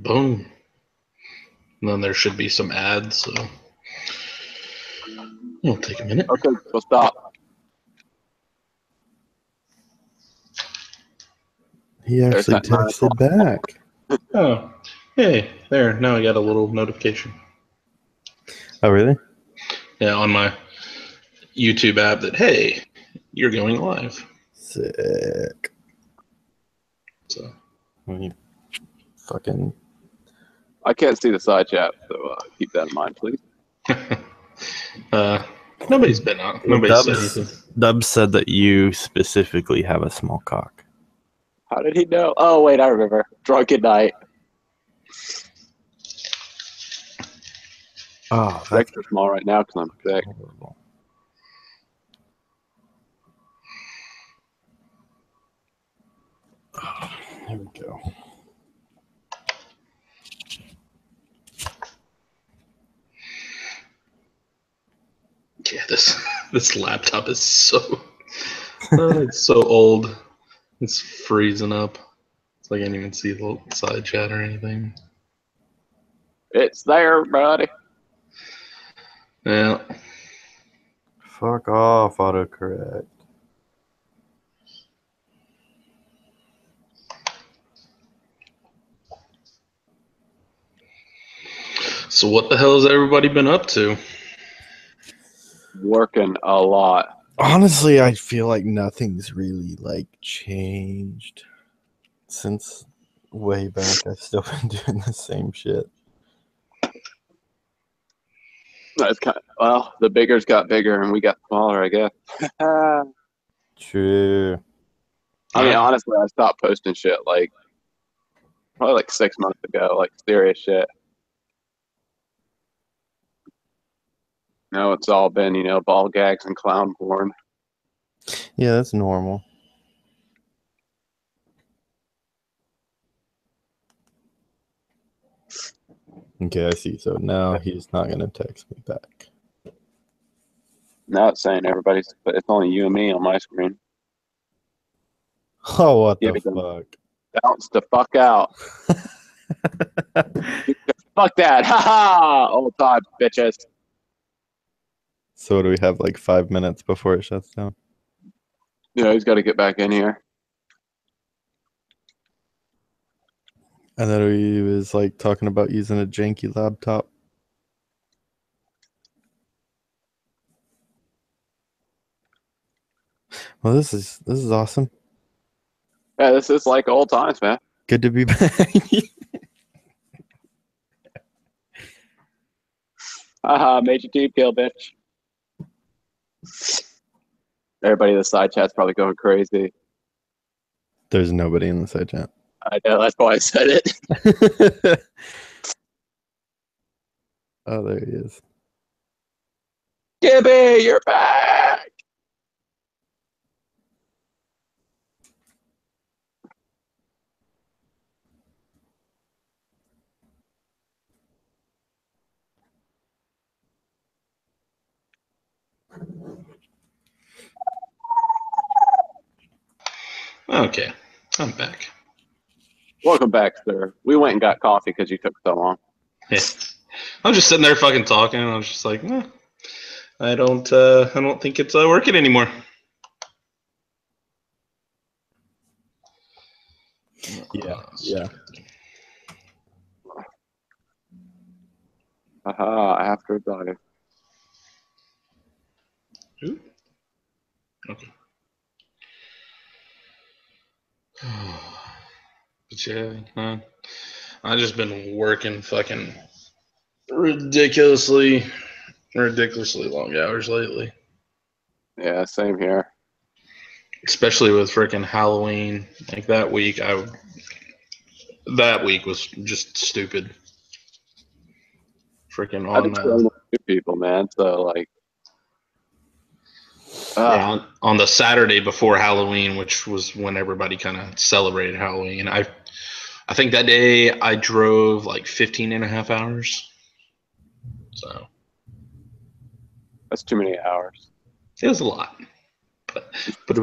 Boom. And then there should be some ads, so it'll take a minute. Okay, we'll stop. He actually texted back. Oh, hey, there. Now I got a little notification. Oh, really? Yeah, on my YouTube app that, hey, you're going live. Sick. So, fucking. I can't see the side chat, so keep that in mind, please. nobody's been on. Nobody's said anything. Dubs said that you specifically have a small cock. How did he know? Oh, wait, I remember. Drunken night. Oh, that's Extra small right now because I'm sick. horrible. Oh, here we go. Yeah, this laptop is so it's so old. It's freezing up. It's like I can't even see the side chat or anything. It's there, buddy. Yeah. Fuck off, autocorrect. So what the hell has everybody been up to? Working a lot. Honestly, I feel like nothing's really like changed since way back. I've still been doing the same shit. It's kind of, well, the biggers got bigger and we got smaller, I guess. True. I mean, honestly, I stopped posting shit like probably like 6 months ago, like serious shit. Now it's all been, ball gags and clown porn. Yeah, that's normal. Okay, I see. So now he's not gonna text me back. Now it's saying it's only you and me on my screen. Oh, what Yeah, the fuck? Bounce the fuck out. Fuck that. Ha ha. Old times, bitches. So do we have like 5 minutes before it shuts down? Yeah, he's got to get back in here. And then he was like talking about using a janky laptop. Well, this is awesome. Yeah, this is like old times, man. Good to be back. Haha, major team kill, bitch. Everybody in the side chat's probably going crazy. There's nobody in the side chat. I know, that's why I said it. Oh, there he is. Gibby, you're back. Okay, I'm back. Welcome back, sir. We went and got coffee because you took so long. Yeah. I'm just sitting there fucking talking, and I was just like, I don't think it's working anymore. Yeah. Haha, after dark. Ooh. Okay. But yeah, I just been working fucking ridiculously long hours lately. Yeah, same here. Especially with freaking Halloween. Like that week was just stupid. Freaking I just training two people, man. So like, on the Saturday before Halloween, which was when everybody kind of celebrated Halloween. I think that day I drove like 15 and a half hours. So that's too many hours. it was a lot, but it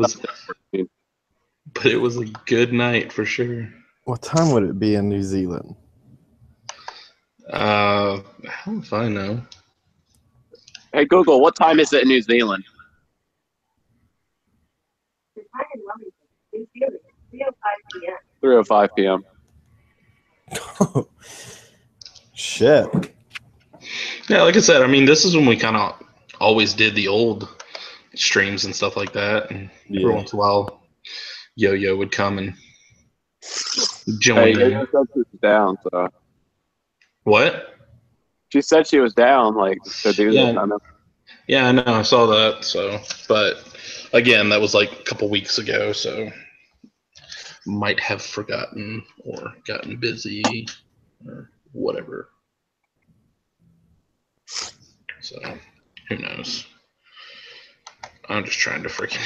was a good night for sure. What time would it be in New Zealand? How if I know? Hey Google, what time is it in New Zealand? 3:05 p.m. Shit. Yeah, like I said, I mean, this is when we kind of always did the old streams and stuff like that. And every once in a while, Yo-Yo would come and join Hey, in. Yo-Yo said she was down, so What? she said she was down, like to do this. I know. Yeah, I know. I saw that. So, but again, that was like a couple weeks ago. So, might have forgotten or gotten busy or whatever. So, who knows? I'm just trying to freaking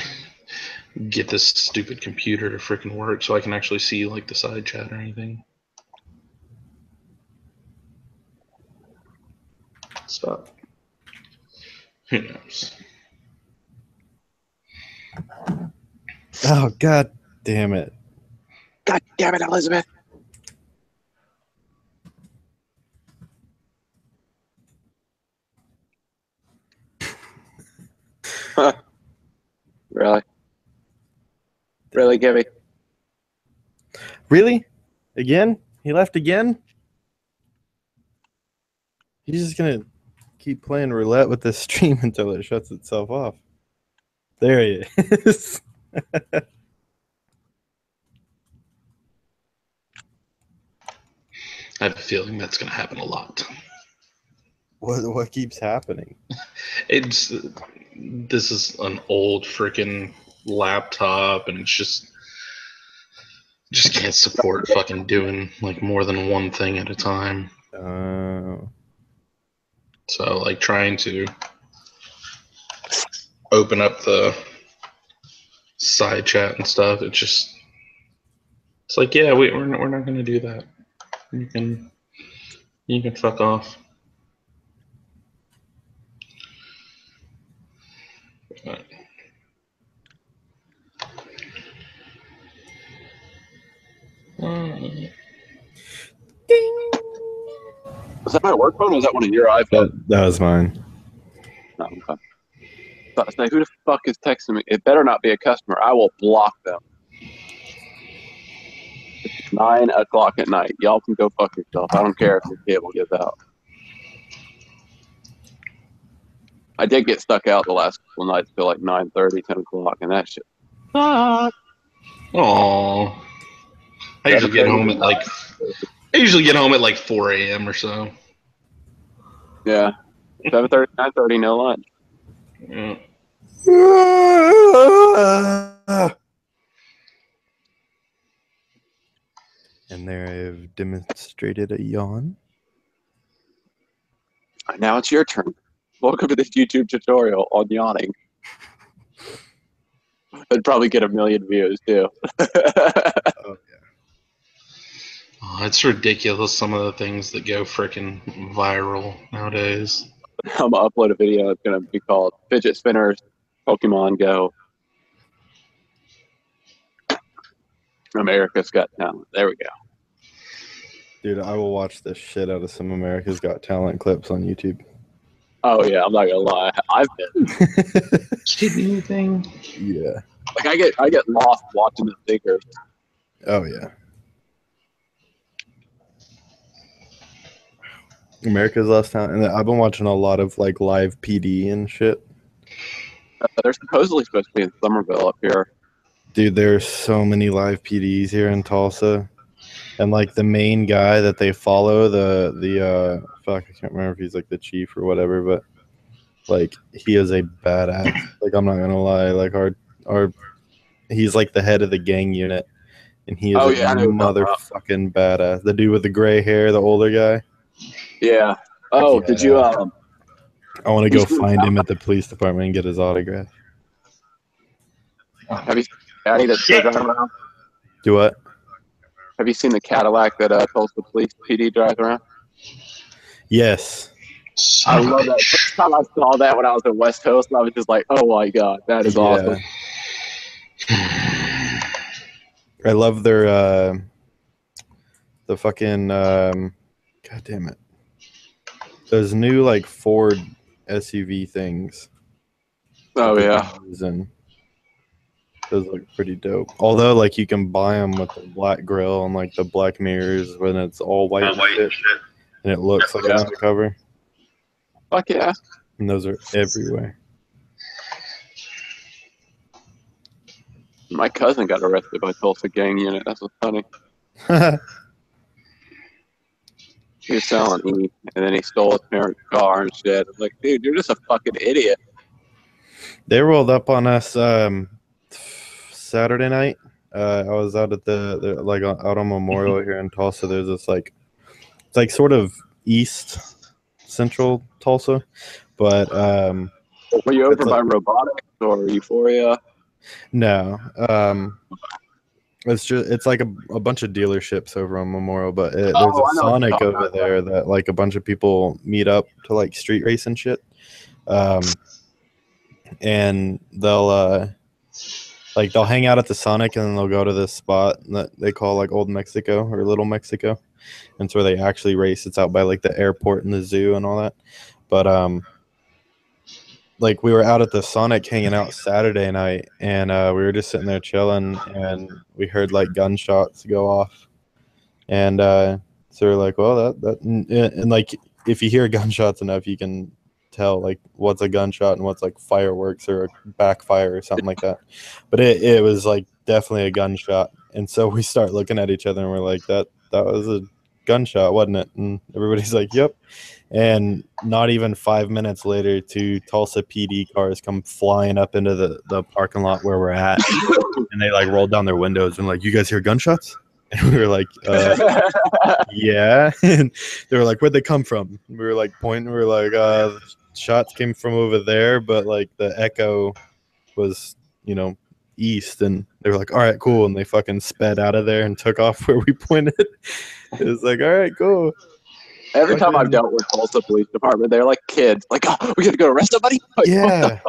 get this stupid computer to freaking work so I can actually see like the side chat or anything. Stop. Who knows? Oh, god damn it. God damn it, Elizabeth. Really? Really, Gibby? Really? Again? He left again? He's just gonna keep playing roulette with this stream until it shuts itself off. There he is. I have a feeling that's going to happen a lot. What keeps happening? This is an old freaking laptop, and it's just can't support fucking doing like more than one thing at a time. So like trying to open up the side chat and stuff, it's like, yeah, we're not going to do that. You can fuck off. But, Ding! Was that my work phone or was that one of your iPhones? That was mine. No, okay. But say, who the fuck is texting me? It better not be a customer. I will block them. It's 9 o'clock at night. Y'all can go fuck yourself. I don't care if your cable gets out. I did get stuck out the last couple nights till like 9:30, 10 o'clock, and that shit. Aww. I usually get home at like 4 a.m. or so. Yeah. 7:30, 9:30, no lunch. Yeah. And there I've demonstrated a yawn. Now it's your turn. Welcome to this YouTube tutorial on yawning. It'd probably get 1 million views too. Oh, yeah. Oh, it's ridiculous some of the things that go freaking viral nowadays. I'm gonna upload a video. It's gonna be called Fidget Spinners Pokemon Go. America's Got Talent. There we go. Dude, I will watch the shit out of some America's Got Talent clips on YouTube. Oh yeah, I'm not gonna lie. I've been. Kidding anything? Yeah. Like I get lost watching the stickers. Oh yeah. America's Lost Talent, and I've been watching a lot of like live PD and shit. They're supposedly supposed to be in Somerville up here. Dude, there's so many live PDs here in Tulsa, and like the main guy that they follow, the fuck, I can't remember if he's like the chief or whatever, but like he is a badass. Like I'm not gonna lie, like our he's like the head of the gang unit, and he is motherfucking badass. The dude with the gray hair, the older guy. Yeah. Oh, Yeah. did you? I want to go find him at the police department and get his autograph. Have you seen the Caddy that's still driving around? Do what? Have you seen the Cadillac that Tulsa Police PD drives around? Yes. I love that. First time I saw that when I was in West Coast, I was just like, "Oh my god, that is awesome!" I love their the fucking god damn it. those new like Ford SUV things. Oh yeah. And those look pretty dope. Although like you can buy them with the black grill and like the black mirrors when it's all white and shit, and it looks like an undercover. Fuck yeah. And those are everywhere. My cousin got arrested by Tulsa gang unit. That's what's funny. He was selling E, and then he stole his parents' car and shit. I was like, dude, you're just a fucking idiot. They rolled up on us Saturday night. I was out at the like out on Memorial here in Tulsa. There's this like it's like sort of east central Tulsa, but were you over by Robotics or Euphoria? No, it's like a bunch of dealerships over on Memorial, but there's a Sonic over there that like a bunch of people meet up to like street race and shit. And they'll hang out at the Sonic and then they'll go to this spot that they call like Old Mexico or Little Mexico. And it's where they actually race. It's out by like the airport and the zoo and all that. But like we were out at the Sonic hanging out Saturday night, and we were just sitting there chilling, and we heard like gunshots go off, and so we're like, well, and like if you hear gunshots enough, you can tell like what's a gunshot and what's like fireworks or a backfire or something like that. But it was like definitely a gunshot, and so we start looking at each other and we're like, that was a gunshot, wasn't it? And everybody's like, yep. And not even 5 minutes later, 2 Tulsa PD cars come flying up into the parking lot where we're at, and they like rolled down their windows and like, you guys hear gunshots? And we were like, yeah. And they were like, where'd they come from? And we were like pointing, we were like, shots came from over there, but like the echo was, east. And they were like, all right, cool. And they fucking sped out of there and took off where we pointed. It was like, all right, cool. Every time I've dealt with Tulsa Police Department, they're like kids. Like, oh, we gotta go arrest somebody? Like, yeah.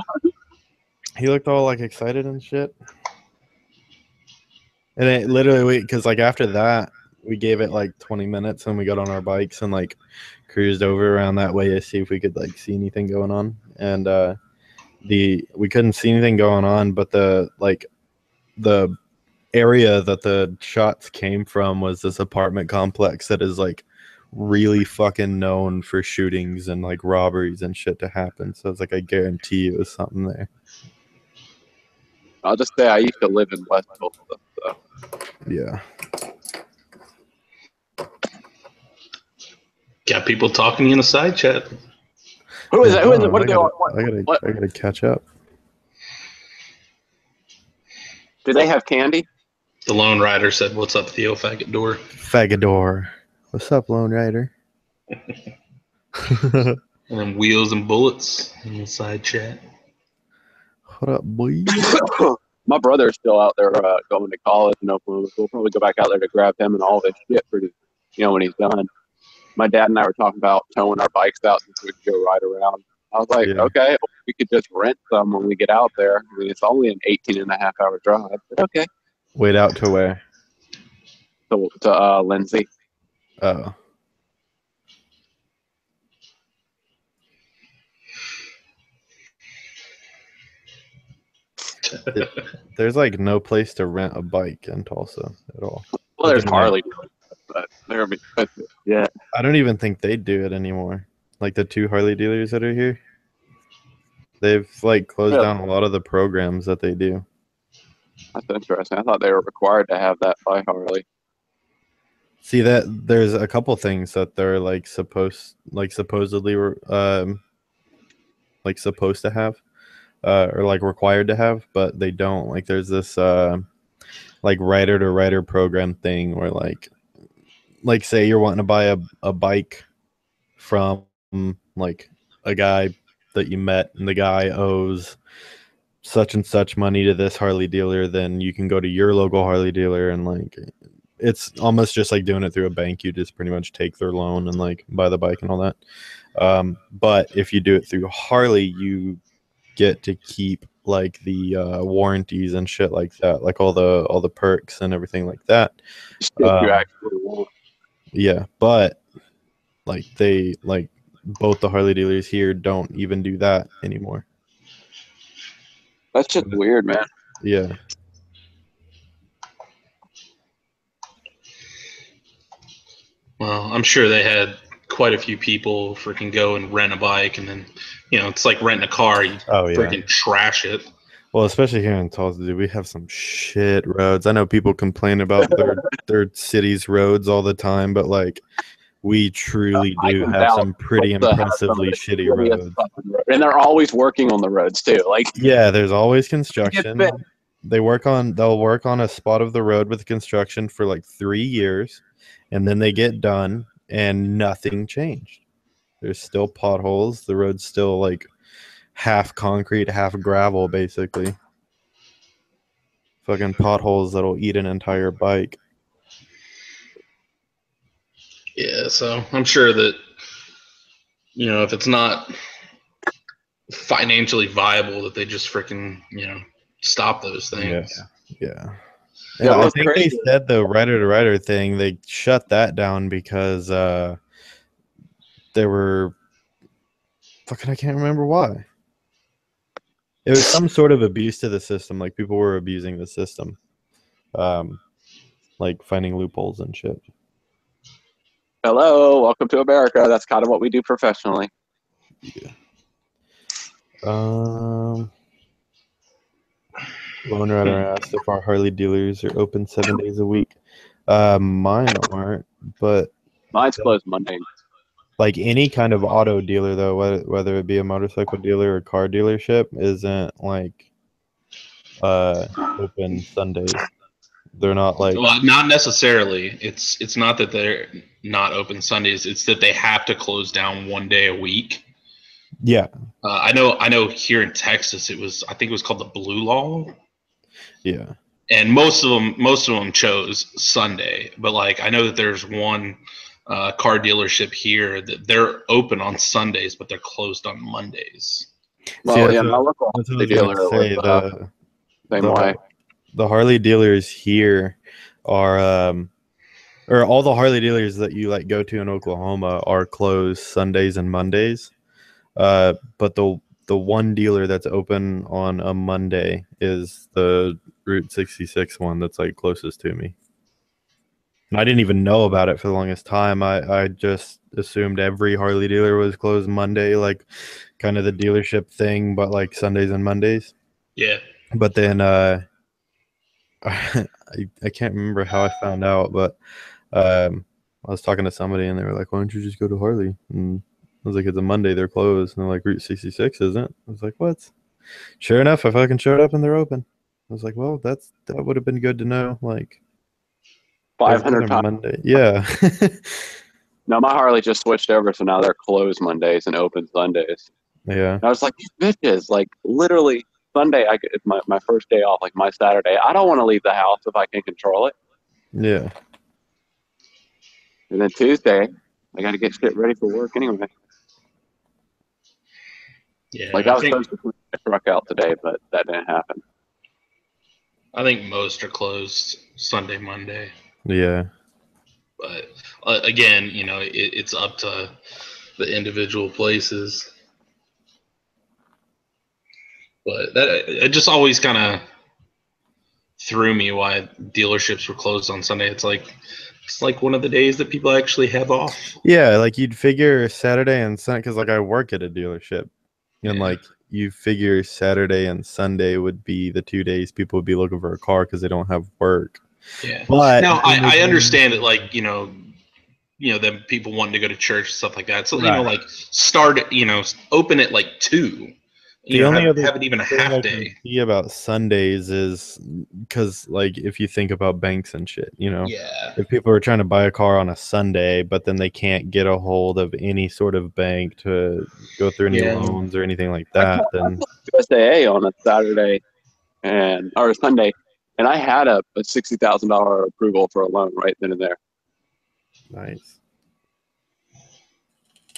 He looked all like excited and shit. And it literally, because like after that, we gave it like 20 minutes and we got on our bikes and like cruised over around that way to see if we could like see anything going on. And we couldn't see anything going on, but the area that the shots came from was this apartment complex that is like really fucking known for shootings and like robberies and shit to happen. So it's like, I guarantee it was something there. I'll just say I used to live in West Tulsa. So. Yeah. Got people talking in the side chat. Who is it? Who is it? What are they on? I gotta catch up. Do they have candy? The Lone Rider said, "What's up, Theo Fagador?" Fagador. What's up, Lone Rider? And then Wheels and Bullets in the side chat. What up, boy? My brother is still out there going to college in Oklahoma. We'll probably go back out there to grab him and all this shit when he's done. My dad and I were talking about towing our bikes out so we could go ride around. I was like, okay, well, we could just rent some when we get out there. I mean, it's only an 18.5-hour drive. But okay. Wait out to where? To Lindsay. Oh. There's like no place to rent a bike in Tulsa at all. Well, there's Harley, but they're gonna be expensive. Yeah. I don't even think they do it anymore. Like the 2 Harley dealers that are here, they've like closed down a lot of the programs that they do. That's interesting. I thought they were required to have that by Harley. See, that there's a couple things that they're like supposedly like supposed to have. Or like required to have, but they don't. Like there's this like rider to rider program thing where like say you're wanting to buy a bike from like a guy that you met and the guy owes such and such money to this Harley dealer, then you can go to your local Harley dealer and like it's almost just like doing it through a bank. You just pretty much take their loan and like buy the bike and all that. But if you do it through Harley, you get to keep like the warranties and shit like that, like all the perks and everything like that. You actually want. Yeah, but like they like both the Harley dealers here don't even do that anymore. That's just weird, man. Yeah. Well, I'm sure they had quite a few people freaking go and rent a bike, and then, it's like renting a car. You freaking trash it. Well, especially here in Tulsa, dude, we have some shit roads. I know people complain about their city's roads all the time, but like we truly do have some pretty impressively shitty roads. And they're always working on the roads too. Like, yeah, there's always construction. They'll work on a spot of the road with construction for like 3 years, and then they get done and nothing changed. There's still potholes. The road's still like half concrete, half gravel, basically. Fucking potholes that'll eat an entire bike. Yeah, so I'm sure that, if it's not financially viable, that they just freaking, stop those things. Yeah. And I think they said the rider-to-rider thing, they shut that down because they were fucking, I can't remember why. It was some sort of abuse to the system. Like people were abusing the system, like finding loopholes and shit. Hello, welcome to America. That's kind of what we do professionally. Yeah. Lone Rider asked if our Harley dealers are open 7 days a week. Mine aren't, but mine's closed Monday. Like any kind of auto dealer, though, whether it be a motorcycle dealer or car dealership, isn't like open Sundays. They're not like. Well, not necessarily. It's not that they're not open Sundays. It's that they have to close down 1 day a week. Yeah. I know. Here in Texas, I think it was called the Blue Law. Yeah. And most of them chose Sunday, but like I know that there's one car dealership here that they're open on Sundays, but they're closed on Mondays. Well, yeah, my local dealer was same way. The Harley dealers here are, or all the Harley dealers that you like go to in Oklahoma are closed Sundays and Mondays. But the one dealer that's open on a Monday is the Route 66 one that's like closest to me. And I didn't even know about it for the longest time. I just assumed every Harley dealer was closed Monday, like kind of the dealership thing, but like Sundays and Mondays. Yeah. But then I can't remember how I found out, but I was talking to somebody and they were like, why don't you just go to Harley? And I was like, it's a Monday, they're closed. And they're like, Route 66 isn't. I was like, what? Sure enough, I fucking showed up and they're open. I was like, well, that would have been good to know. Like 500 times. Monday. Yeah. No, my Harley just switched over, so now they're closed Mondays and open Sundays. Yeah. And I was like, these bitches, like literally Sunday, it's my first day off, like my Saturday. I don't want to leave the house if I can control it. Yeah. And then Tuesday, I got to get shit ready for work anyway. Yeah. Like I was supposed to put my truck out today, but that didn't happen. I think most are closed Sunday, Monday. Yeah. But again, it's up to the individual places. But it just always kind of threw me why dealerships were closed on Sunday. It's like one of the days that people actually have off. Yeah, like you'd figure Saturday and Sunday, because like I work at a dealership, and like you figure Saturday and Sunday would be the 2 days people would be looking for a car because they don't have work. Yeah. But now I understand that, like, them people wanting to go to church and stuff like that. So, like start, open at like 2. The only have it even a half day. About Sundays is because, like, if you think about banks and shit, if people are trying to buy a car on a Sunday, but then they can't get a hold of any sort of bank to go through any loans or anything like that, then USAA on a Saturday or a Sunday, and I had a $60,000 approval for a loan right then and there. Nice.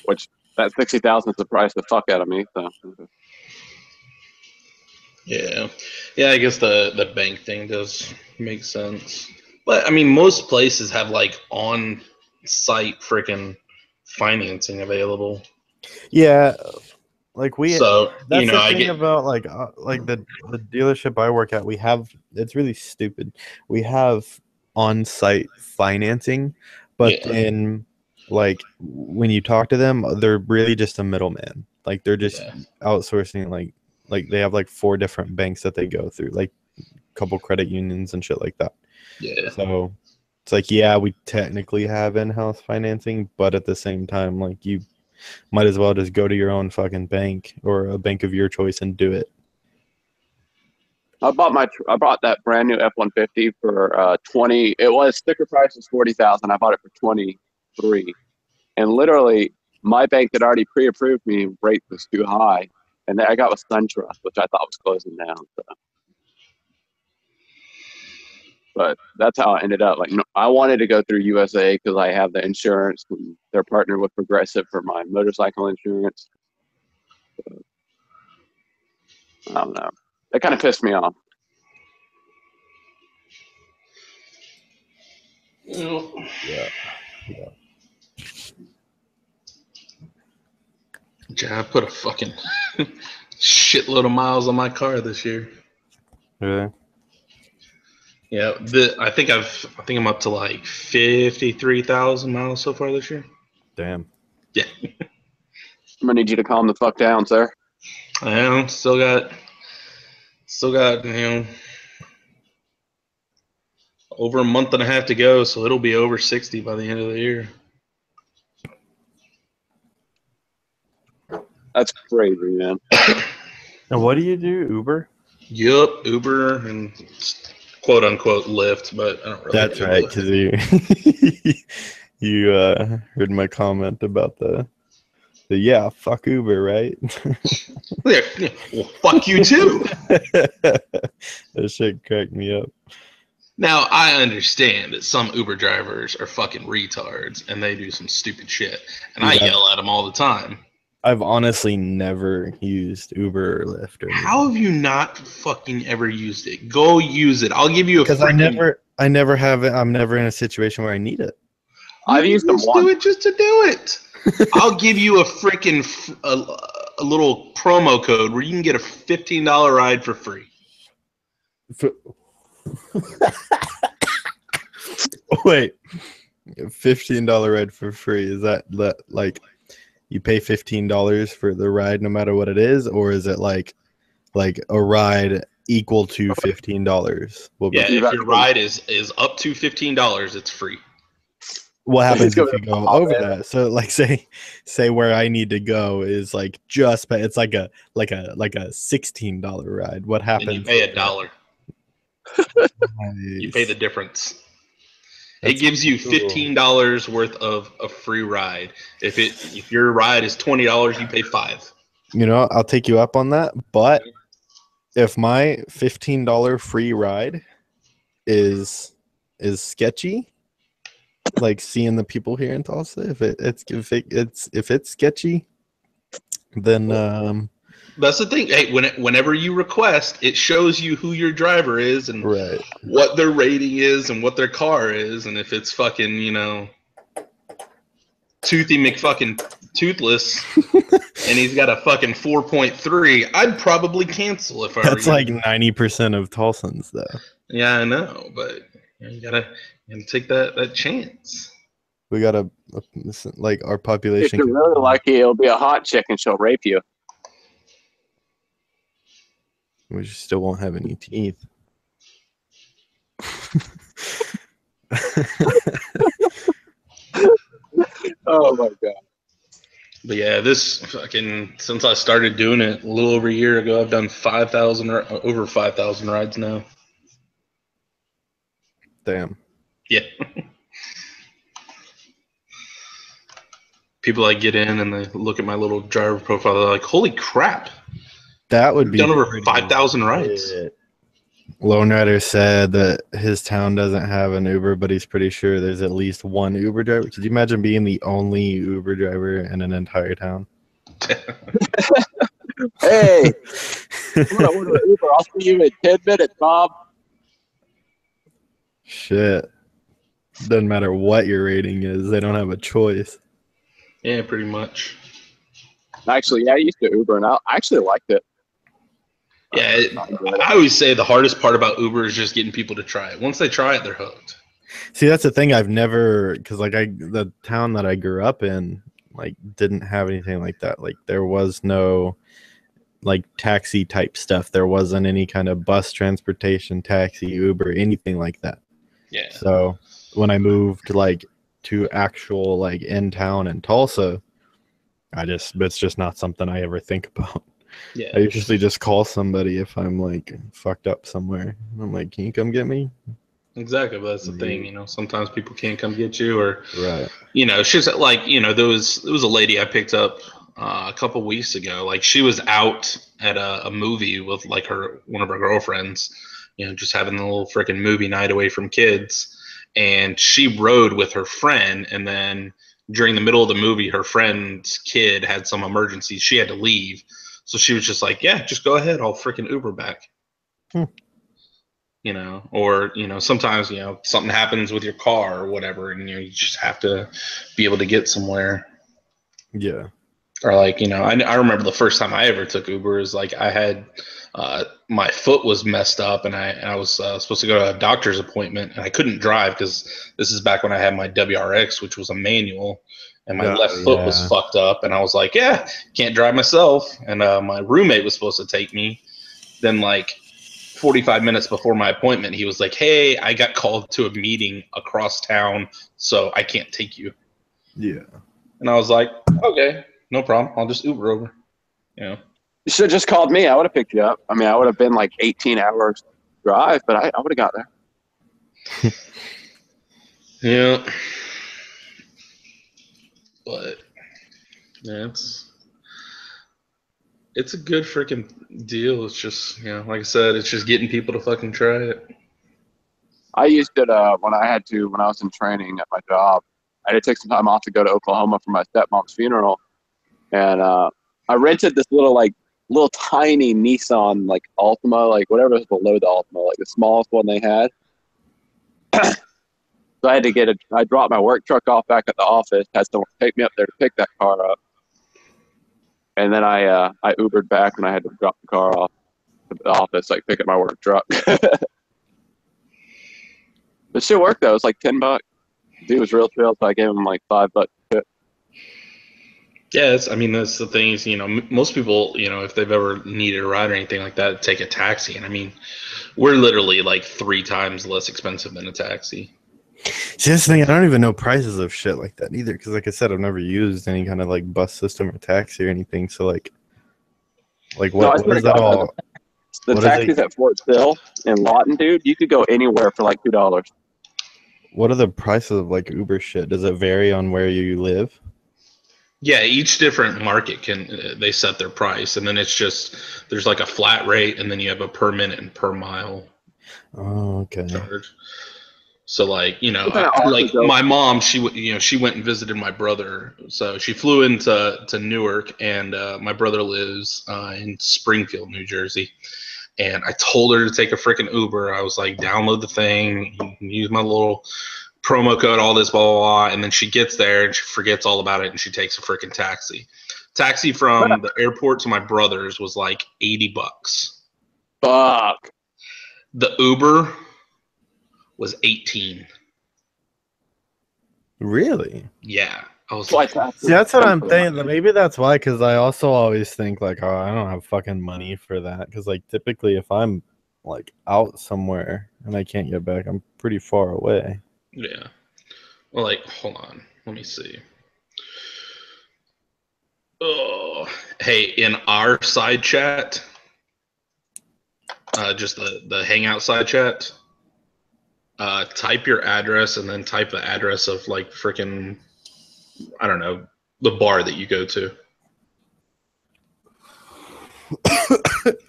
Which that $60,000 surprised the fuck out of me. So. Yeah, I guess the bank thing does make sense. But I mean, most places have like on-site freaking financing available. Yeah, like So that's the I thing get about like the dealership I work at. We have it's really stupid. We have on-site financing, but yeah then like when you talk to them, they're really just a middleman. Like they're just yeah outsourcing like they have like 4 different banks that they go through, like a couple credit unions and shit like that. yeah. So it's like, yeah, we technically have in-house financing, but at the same time, like you might as well just go to your own fucking bank or a bank of your choice and do it. I bought that brand new F-150 for 20. It was sticker price was 40,000. I bought it for 23, and literally my bank had already pre-approved me. Rate was too high, and I got with SunTrust, which I thought was closing down. So. But that's how I ended up. Like, no, I wanted to go through USA because I have the insurance, and they're partnered with Progressive for my motorcycle insurance. So, I don't know. That kind of pissed me off. Yeah. Yeah, I put a fucking shitload of miles on my car this year. Really? Yeah, I think I'm up to like 53,000 miles so far this year. Damn. Yeah, I'm gonna need you to calm the fuck down, sir. I am still got over a month and a half to go, so it'll be over 60 by the end of the year. That's crazy, man. And what do you do? Uber? Yup, Uber and quote unquote Lyft, but I don't really That's do right, Lyft. because you heard my comment about the yeah, fuck Uber, right? Yeah, well, fuck you too. That shit cracked me up. Now I understand that some Uber drivers are fucking retards and they do some stupid shit, and I Dude, yell at them all the time. I've honestly never used Uber or Lyft or anything. How have you not fucking ever used it? Go use it. I'll give you a Because freaking. I never have it. I'm never in a situation where I need it. I've used them Just do once. it just to do it. I'll give you a freaking a little promo code where you can get a $15 ride for free. Wait, $15 ride for free? Is that like you pay $15 for the ride no matter what it is, or is it like a ride equal to $15? Yeah, You if got your to ride is up to $15, it's free. What happens go if you go over that? So like say where I need to go is like just, but it's like a $16 ride. What happens? And you pay with $1. that? You pay the Nice. difference. It That's gives you cool. $15 worth of a free ride. If your ride is $20, you pay $5. You know, I'll take you up on that. But if my $15 free ride is sketchy, like seeing the people here in Tulsa, if it's sketchy, then That's the thing. Hey, whenever you request, it shows you who your driver is and right. what their rating is and what their car is, and if it's fucking Toothy McFucking Toothless and he's got a fucking 4.3, I'd probably cancel if I were That's you. like 90% of Tulsans though. Yeah, I know, but you gotta take that chance. We got like our If population. you're really lucky, it'll be a hot chick and she'll rape you. We still won't have any teeth. Oh my god. But yeah, this fucking since I started doing it a little over a year ago, I've done 5,000 or over 5,000 rides now. Damn. Yeah. People like get in and they look at my little driver profile. They're like, "Holy crap! That would You've be done over pretty 5,000 rides." lit. Lone Rider said that his town doesn't have an Uber, but he's pretty sure there's at least one Uber driver. Could you imagine being the only Uber driver in an entire town? Hey, I'm gonna order an Uber. I'll see you in 10 minutes, Bob. Shit. Doesn't matter what your rating is, they don't have a choice. Yeah, pretty much. Actually, yeah, I used to Uber, and I actually liked it. Yeah, I always say the hardest part about Uber is just getting people to try it. Once they try it, they're hooked. See, that's the thing. I've never, because like the town that I grew up in, like didn't have anything like that. Like there was no like taxi type stuff. There wasn't any kind of bus transportation, taxi, Uber, anything like that. Yeah. So when I moved like to actual like in town in Tulsa, it's just not something I ever think about. Yeah. I usually just call somebody if I'm like fucked up somewhere. I'm like, can you come get me? Exactly, but that's the thing, you know. Sometimes people can't come get you, or Right. you know, she's like, you know, there was a lady I picked up a couple weeks ago. Like she was out at a movie with like one of her girlfriends, you know, just having a little freaking movie night away from kids, and she rode with her friend, and then during the middle of the movie, her friend's kid had some emergency. She had to leave, so she was just like, "Yeah, just go ahead. I'll freaking Uber back." You know, or you know, sometimes you know something happens with your car or whatever, and you just have to be able to get somewhere. Yeah. Or like, you know, I remember the first time I ever took Uber is like I had my foot was messed up, and I was supposed to go to a doctor's appointment, and I couldn't drive because this is back when I had my WRX, which was a manual, and my left foot was fucked up, and I was like, yeah, can't drive myself, and my roommate was supposed to take me. Then like 45 minutes before my appointment, he was like, hey, I got called to a meeting across town, so I can't take you. Yeah. And I was like, okay, no problem. I'll just Uber over. You know. You should have just called me. I would have picked you up. I mean, I would have been like 18 hours drive, but I would have got there. Yeah. But yeah, it's a good freaking deal. It's just, you know, like I said, it's just getting people to fucking try it. I used it when I was in training at my job. I had to take some time off to go to Oklahoma for my stepmom's funeral. And I rented this little tiny Nissan, like Altima, like whatever was below the Altima, like the smallest one they had. So I had to I dropped my work truck off back at the office, had someone take me up there to pick that car up. And then I Ubered back and I had to drop the car off at the office, like pick up my work truck. But shit worked though. It was like $10. Dude was real chill, so I gave him like $5 tip. Yeah, I mean, that's the thing is, you know, most people, you know, if they've ever needed a ride or anything like that, take a taxi. And I mean, we're literally like 3 times less expensive than a taxi. See, that's the thing. I don't even know prices of shit like that either. Because, like I said, I've never used any kind of like bus system or taxi or anything. So, like what is that all? The taxis at Fort Sill and Lawton, dude, you could go anywhere for like $2. What are the prices of like Uber shit? Does it vary on where you live? Yeah, each different market they set their price, and then it's just there's like a flat rate, and then you have a per minute and per mile. Oh, okay. Charge. So like, you know, like my mom, she went and visited my brother. So she flew into Newark, and my brother lives in Springfield, New Jersey. And I told her to take a freaking Uber. I was like, download the thing, you can use my little promo code, all this, blah, blah, blah. And then she gets there and she forgets all about it, and she takes a freaking taxi. Taxi from the airport to my brother's was like $80. Fuck. The Uber was 18. Really? Yeah. I was like, see, that's what I'm thinking. Maybe that's why, because I also always think like, oh, I don't have fucking money for that. Because like typically, if I'm like out somewhere and I can't get back, I'm pretty far away. Yeah. Well, like, hold on. Let me see. Oh, hey, in our side chat, just the Hangout side chat, type your address and then type the address of like freaking, I don't know, the bar that you go to.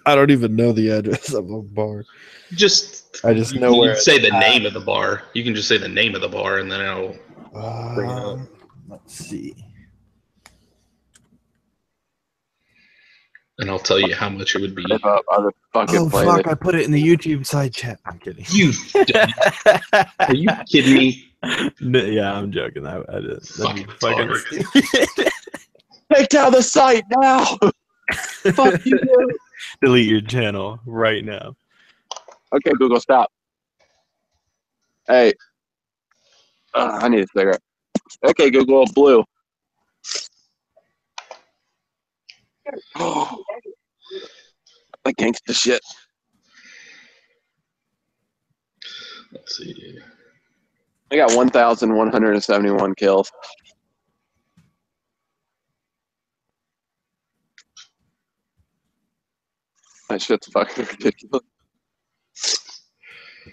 I don't even know the address of a bar. I just know where. Say the name of the bar. You can just say the name of the bar, and then it'll bring it up. Let's see. And I'll tell you how much it would be. Oh fuck! I put it in the YouTube side chat. I'm kidding. Are you kidding me? Yeah, I'm joking. I did. Fucking fucking Take down the site now. Fuck you. Delete your channel right now. Okay, Google, stop. Hey, I need a cigarette. Okay, Google, blue. Oh, that gangsta shit. Let's see. I got 1,171 kills. That shit's fucking ridiculous.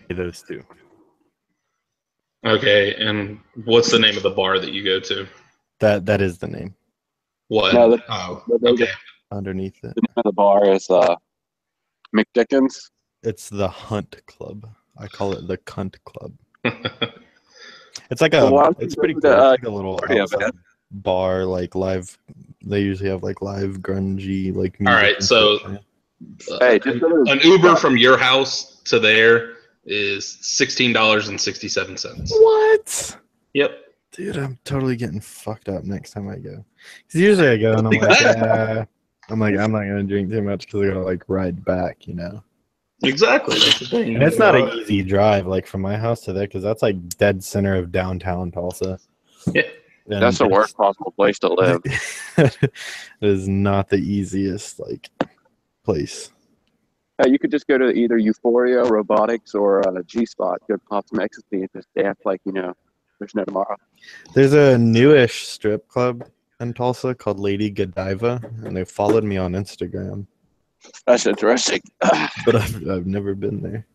Those two. Okay, and what's the name of the bar that you go to? That is the name. What? No, Okay. Underneath it. The name of the bar is McDickens. It's the Hunt Club. I call it the Cunt Club. It's like a. It's pretty cool. It's like a little outside bar, like live. They usually have like live grungy like music. All right, so hey, an Uber from your house to there is $16.67. What? Yep. Dude, I'm totally getting fucked up next time I go. Because usually I go and I'm like, I'm not gonna drink too much because I gotta like ride back, you know. Exactly. That's the thing. And it's not an easy drive, like from my house to there, because that's like dead center of downtown Tulsa. Yeah. And that's the worst possible place to live. It is not the easiest like place. You could just go to either Euphoria, Robotics, or G-Spot. Go pop some ecstasy and just dance like there's no tomorrow. There's a newish strip club in Tulsa called Lady Godiva, and they followed me on Instagram. That's interesting. But I've never been there.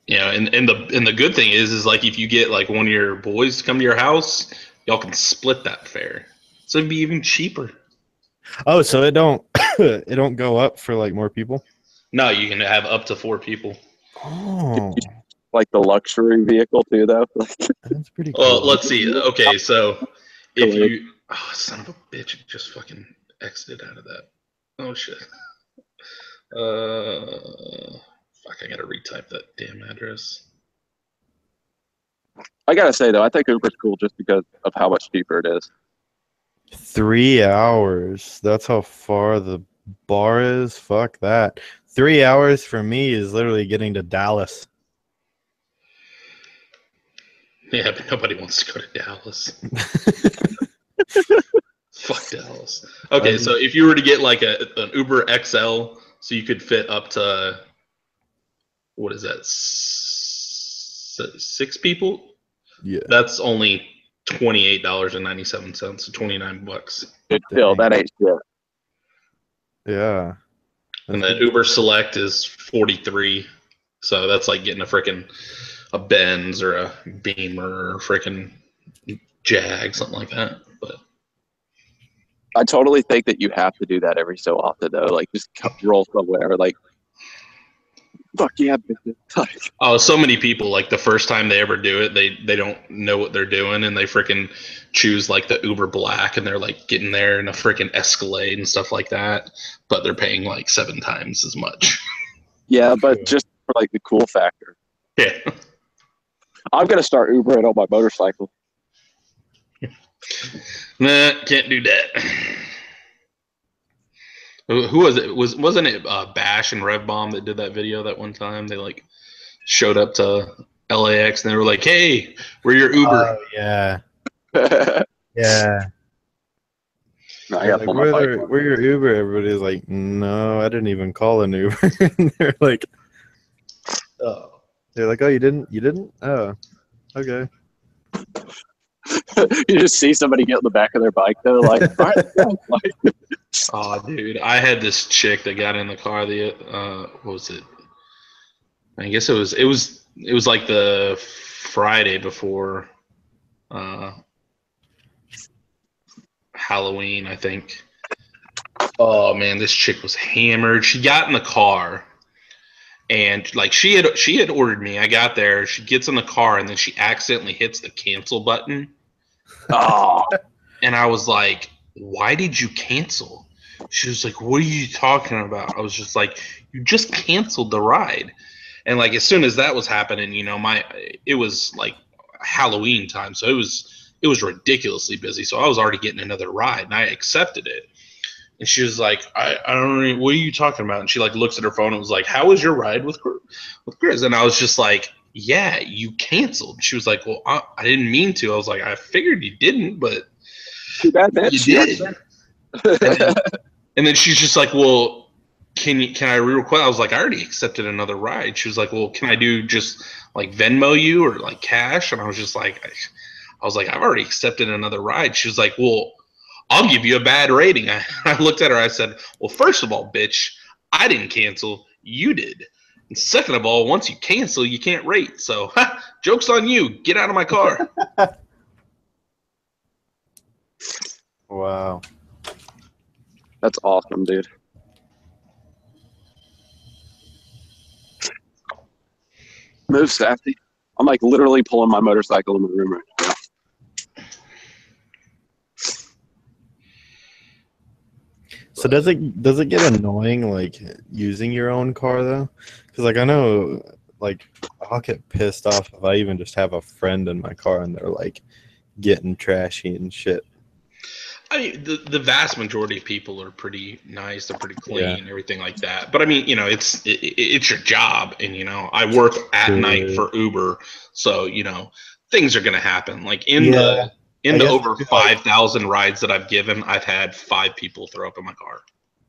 Yeah, and the good thing is like if you get like one of your boys to come to your house, y'all can split that fare, so it'd be even cheaper. Oh, so it don't it don't go up for like more people? No, you can have up to 4 people. Oh, like the luxury vehicle too, though. that's pretty cool. Well, let's see. Okay, so if you son of a bitch, it just fucking exited out of that. Oh shit. Fuck, I gotta retype that damn address. I gotta say though, I think Uber's cool just because of how much cheaper it is. 3 hours. That's how far the bar is. Fuck that. 3 hours for me is literally getting to Dallas. Yeah, but nobody wants to go to Dallas. Fuck Dallas. Okay, so if you were to get like an Uber XL, so you could fit up to, what is that, 6 people? Yeah. That's only $28.97, so $29. Still, that ain't shit. Yeah. And the Uber Select is 43, so that's like getting a Benz or a Beamer or freaking Jag, something like that. But I totally think that you have to do that every so often, though. Like, just roll somewhere. Like, fuck yeah, bitch. Oh, so many people, like, the first time they ever do it, they don't know what they're doing, and they freaking choose, like, the Uber Black, and they're, like, getting there in a freaking Escalade and stuff like that, but they're paying, like, 7 times as much. Yeah, but just for, like, the cool factor. Yeah. I'm going to start Ubering on my motorcycle. Nah, can't do that. Who was it? Wasn't it Bash and Rev Bomb that did that video that one time? They like showed up to LAX and they were like, "Hey, we're your Uber." Oh yeah, yeah. No, I They're gotta like, pull my bike. we're your Uber. Everybody's like, no, I didn't even call an Uber. And they're like, oh, they're like, oh, you didn't? Oh, okay. You just see somebody get in the back of their bike, though, like, all right, Oh, dude, I had this chick that got in the car. What was it? I guess it was like the Friday before Halloween, I think. Oh man, this chick was hammered. She got in the car, and like she had ordered me. I got there. She gets in the car, and then she accidentally hits the cancel button. Oh, and I was like, "Why did you cancel?" She was like, "What are you talking about?" I was just like, "You just canceled the ride." And like as soon as that was happening, you know, it was like Halloween time, so it was it was ridiculously busy. So I was already getting another ride, and I accepted it. And she was like, I don't know, what are you talking about? And she like looks at her phone and was like, how was your ride with Chris? And I was just like, yeah, you canceled. She was like, well, I didn't mean to. I was like, I figured you didn't, but too bad, man. You did. and then she's just like, well, can I re-request? I was like, I already accepted another ride. She was like, well, can I do just like Venmo you or like cash? And I was just like, I've already accepted another ride. She was like, well, I'll give you a bad rating. I looked at her. I said, well, first of all, bitch, I didn't cancel. You did. And second of all, once you cancel, you can't rate. So, joke's on you. Get out of my car. Wow. That's awesome, dude. Move, Sassy. I'm like literally pulling my motorcycle in the room right now. So does it get annoying like using your own car though? Because like I know like I'll get pissed off if I even just have a friend in my car and they're like getting trashy and shit. I mean, the vast majority of people are pretty nice. They're pretty clean, Yeah. everything like that. But I mean, you know, it's your job, and you know, I work at night for Uber, so you know, things are gonna happen. Like in the over 5,000 rides that I've given, I've had 5 people throw up in my car.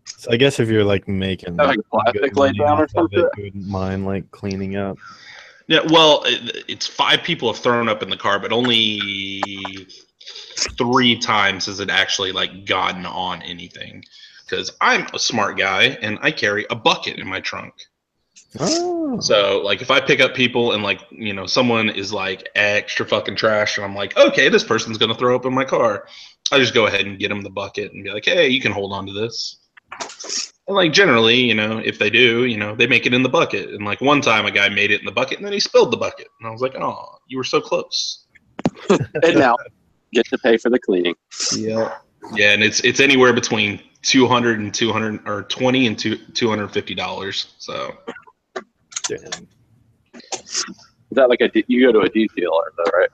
So I guess if you're like making like plastic laid down or something, you wouldn't mind like cleaning up. Yeah, well, it's 5 people have thrown up in the car, but only 3 times has it actually like gotten on anything. Because I'm a smart guy and I carry a bucket in my trunk. Oh. So like if I pick up people and like, you know, someone is like extra fucking trash and I'm like, okay, this person's gonna throw up in my car, I just go ahead and get them the bucket and be like, hey, you can hold on to this. And like generally, you know, if they do, you know, they make it in the bucket. And like one time a guy made it in the bucket and then he spilled the bucket. And I was like, oh, you were so close. And now get to pay for the cleaning. Yeah. Yeah, and it's anywhere between $200 and $200 or $20 and $250. So Damn. Is that like you go to a detailer though, right?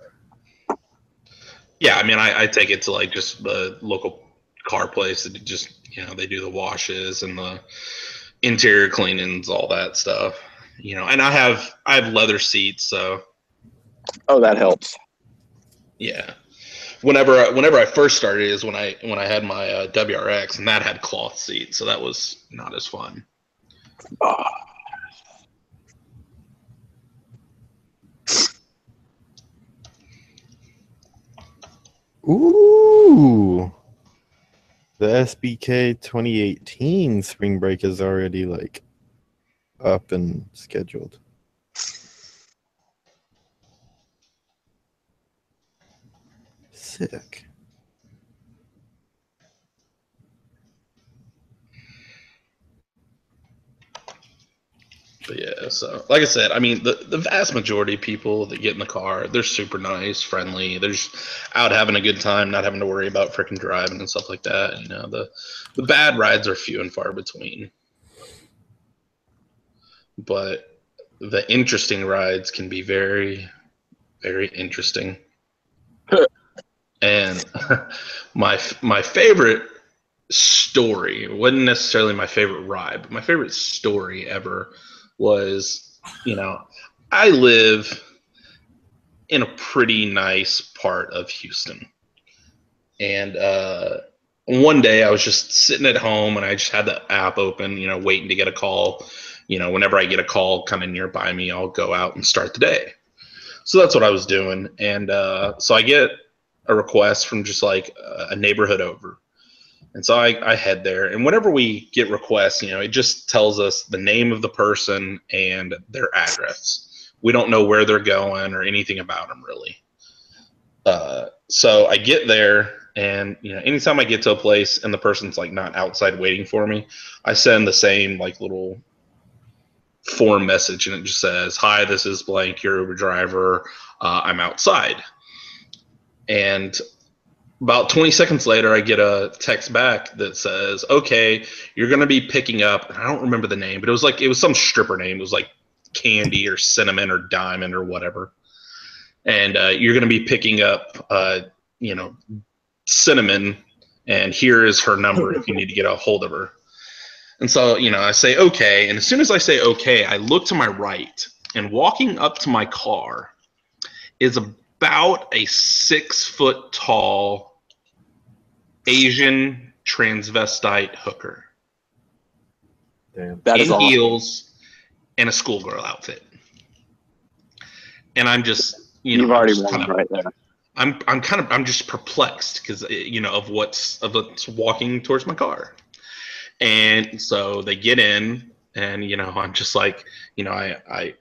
yeah, I mean I take it to like just the local car place that just, you know, they do the washes and the interior cleanings, all that stuff. You know, and I have leather seats, so oh, that helps. Yeah. Whenever I first started is when I had my WRX, and that had cloth seats, so that was not as fun. Oh. Ooh. The SBK 2018 spring break is already like up and scheduled. Sick. But yeah, so like I said, I mean the vast majority of people that get in the car, they're super nice, friendly. They're just out having a good time, not having to worry about freaking driving and stuff like that. You know, the bad rides are few and far between. But the interesting rides can be very, very interesting. And my favorite story, it wasn't necessarily my favorite ride, but my favorite story ever was, you know, I live in a pretty nice part of Houston. And one day I was just sitting at home and I just had the app open, you know, waiting to get a call. You know, whenever I get a call kind of nearby me, I'll go out and start the day. So that's what I was doing. And so I get a request from just like a neighborhood over. And so I head there. And whenever we get requests, you know, it just tells us the name of the person and their address. We don't know where they're going or anything about them, really. So I get there, and, you know, anytime I get to a place and the person's like not outside waiting for me, I send the same like little form message, and it just says, hi, this is blank, your Uber driver. I'm outside. And about 20 seconds later, I get a text back that says, okay, you're going to be picking up, and I don't remember the name, but it was some stripper name. It was like Candy or Cinnamon or Diamond or whatever. And you're going to be picking up Cinnamon, and here is her number if you need to get a hold of her. And so, I say, okay. And as soon as I say, okay, I look to my right, and walking up to my car is about a 6 foot tall Asian transvestite hooker. Damn. That is in awesome. heels and a schoolgirl outfit. And I'm just, You've already won right there. I'm just perplexed because of what's walking towards my car. And so they get in, and I'm just like, I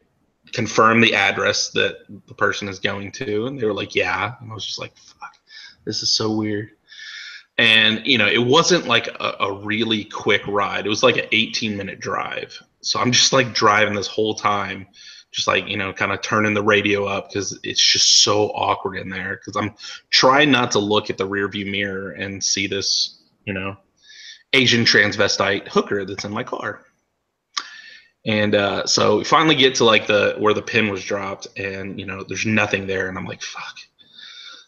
confirm the address that the person is going to, and they were like, yeah. And I was just like, fuck, this is so weird. And it wasn't like a really quick ride. It was like an 18-minute drive. So I'm just like driving this whole time, just like kind of turning the radio up because it's just so awkward in there. Because I'm trying not to look at the rearview mirror and see this Asian transvestite hooker that's in my car. And so we finally get to like where the pin was dropped, and there's nothing there, and I'm like, fuck.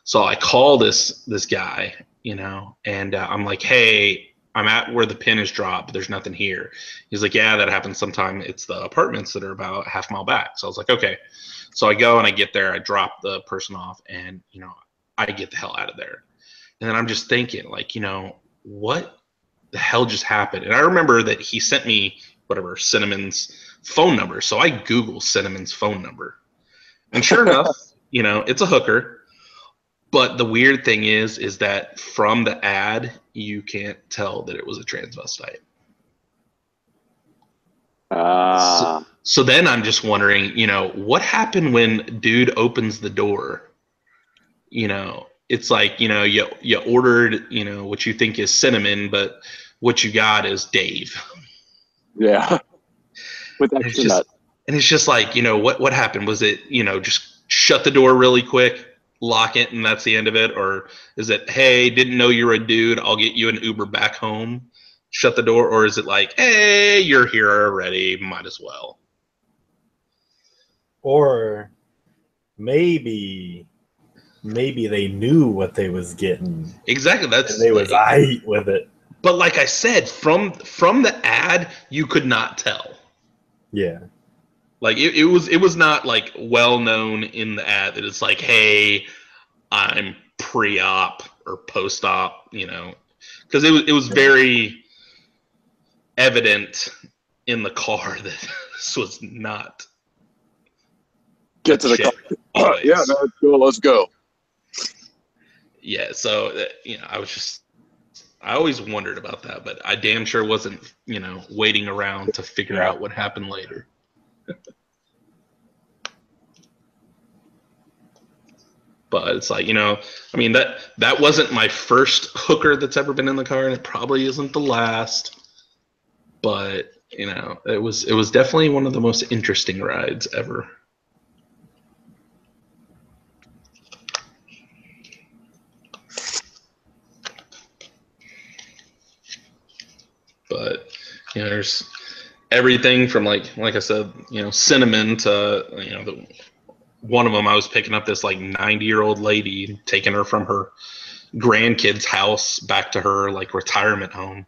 So I call this guy, and I'm like, hey, I'm at where the pin is dropped, but there's nothing here. He's like, yeah, that happens sometime. It's the apartments that are about half a mile back. So I was like, okay. So I go and I get there, I drop the person off, and I get the hell out of there. And then I'm just thinking, like, what the hell just happened? And I remember that he sent me whatever Cinnamon's phone number. So I Google Cinnamon's phone number, and sure enough, it's a hooker. But the weird thing is that from the ad, you can't tell that it was a transvestite. So then I'm just wondering, what happened when dude opens the door? It's like, you ordered, what you think is Cinnamon, but what you got is Dave. Yeah. With extra nuts. And it's just like, what happened? Was it, just shut the door really quick, lock it, and that's the end of it? Or is it, hey, didn't know you were a dude, I'll get you an Uber back home, shut the door? Or is it like, hey, you're here already, might as well? Or maybe they knew what they was getting. Exactly. And they was aight with it. But like I said, from the ad, you could not tell. Yeah. Like it was not like well known in the ad that it's like, hey, I'm pre-op or post-op, because it was very evident in the car that this was not. Get to the car. Yeah, no, it's cool. Let's go. Yeah, so I always wondered about that, but I damn sure wasn't, waiting around to figure out what happened later. But it's like, that wasn't my first hooker that's ever been in the car, and it probably isn't the last. But, it was definitely one of the most interesting rides ever. But there's everything from like I said, Cinnamon to one of them. I was picking up this like 90-year-old lady, taking her from her grandkids' house back to her like retirement home.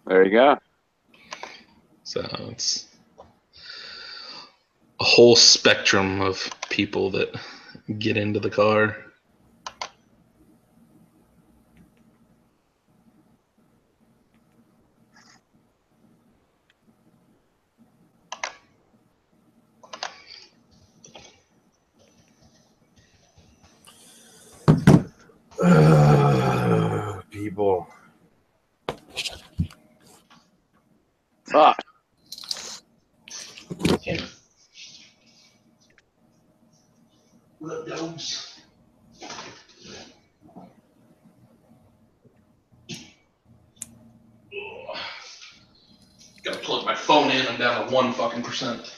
There you go. So it's a whole spectrum of people that get into the car. People. Fuck. Yeah. What up, dogs? Gotta plug my phone in. I'm down to 1%.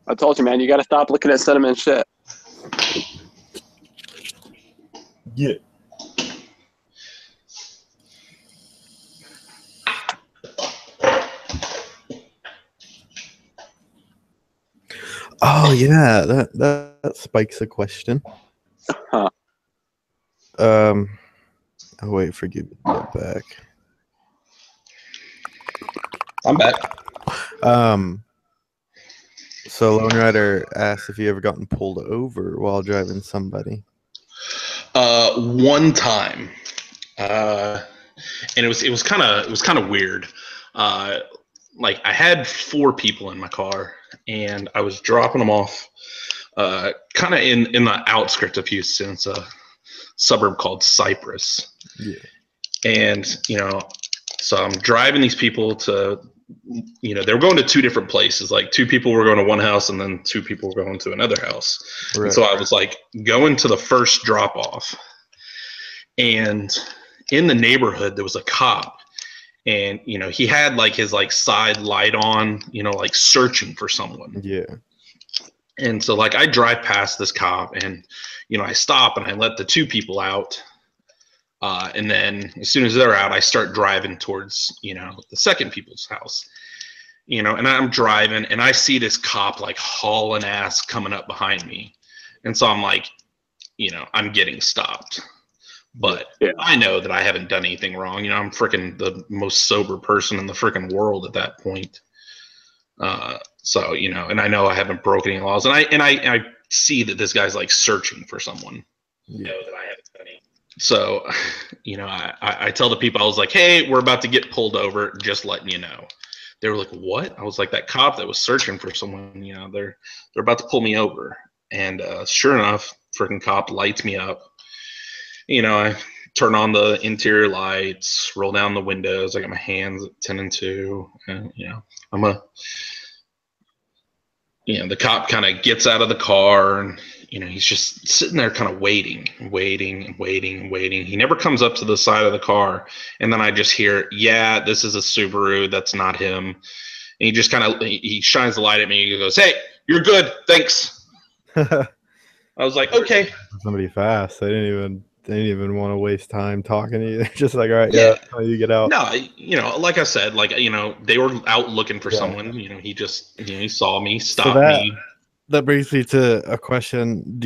I told you, man, you got to stop looking at Cinnamon shit. Yeah. Oh yeah, that spikes a question. Huh. I'll wait for you to get back. I'm back. So Lone Rider asked if you ever gotten pulled over while driving somebody. One time, and it was kind of weird. Like I had 4 people in my car, and I was dropping them off, kind of in the outskirts of Houston. It's a suburb called Cypress. Yeah. And so I'm driving these people to, they were going to 2 different places. Like 2 people were going to one house, and then 2 people were going to another house. Right. And so I was like going to the first drop off, and in the neighborhood there was a cop, and he had like his like side light on, like searching for someone. Yeah. And so like I drive past this cop, and I stop and I let the 2 people out. And then as soon as they're out, I start driving towards, the second people's house, and I'm driving, and I see this cop like hauling ass coming up behind me. And so I'm like, I'm getting stopped, but Yeah. I know that I haven't done anything wrong. I'm freaking the most sober person in the freaking world at that point. So, and I know I haven't broken any laws, and I see that this guy's like searching for someone. Yeah. Know that I haven't done anything. So, I tell the people, I was like, hey, we're about to get pulled over, just letting you know. They were like, what? I was like, that cop that was searching for someone, they're about to pull me over. And sure enough, freaking cop lights me up. I turn on the interior lights, roll down the windows. I got my hands at 10 and 2. And, the cop kind of gets out of the car, and he's just sitting there kind of waiting. He never comes up to the side of the car, and then I just hear, yeah, this is a Subaru, that's not him. And he just kind of he shines the light at me, and he goes, hey, you're good, thanks. I was like, okay. Somebody fast. They didn't even want to waste time talking to you. They're just like, all right, yeah, you get out. No, like I said, like they were out looking for someone. He just he saw me, stopped me. That brings me to a question.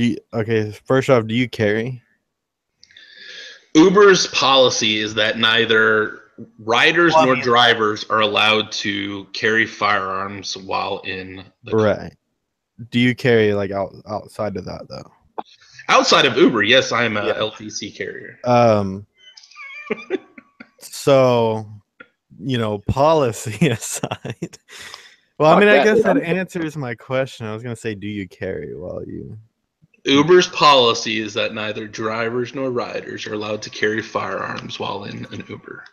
First off, do you carry? Uber's policy is that neither riders nor drivers are allowed to carry firearms while in the car. Right. Do you carry like outside of that though? Outside of Uber, yes, I am a LTC carrier. So, policy aside. Well, I mean, I guess that answers my question. I was going to say, do you carry while you... Uber's policy is that neither drivers nor riders are allowed to carry firearms while in an Uber.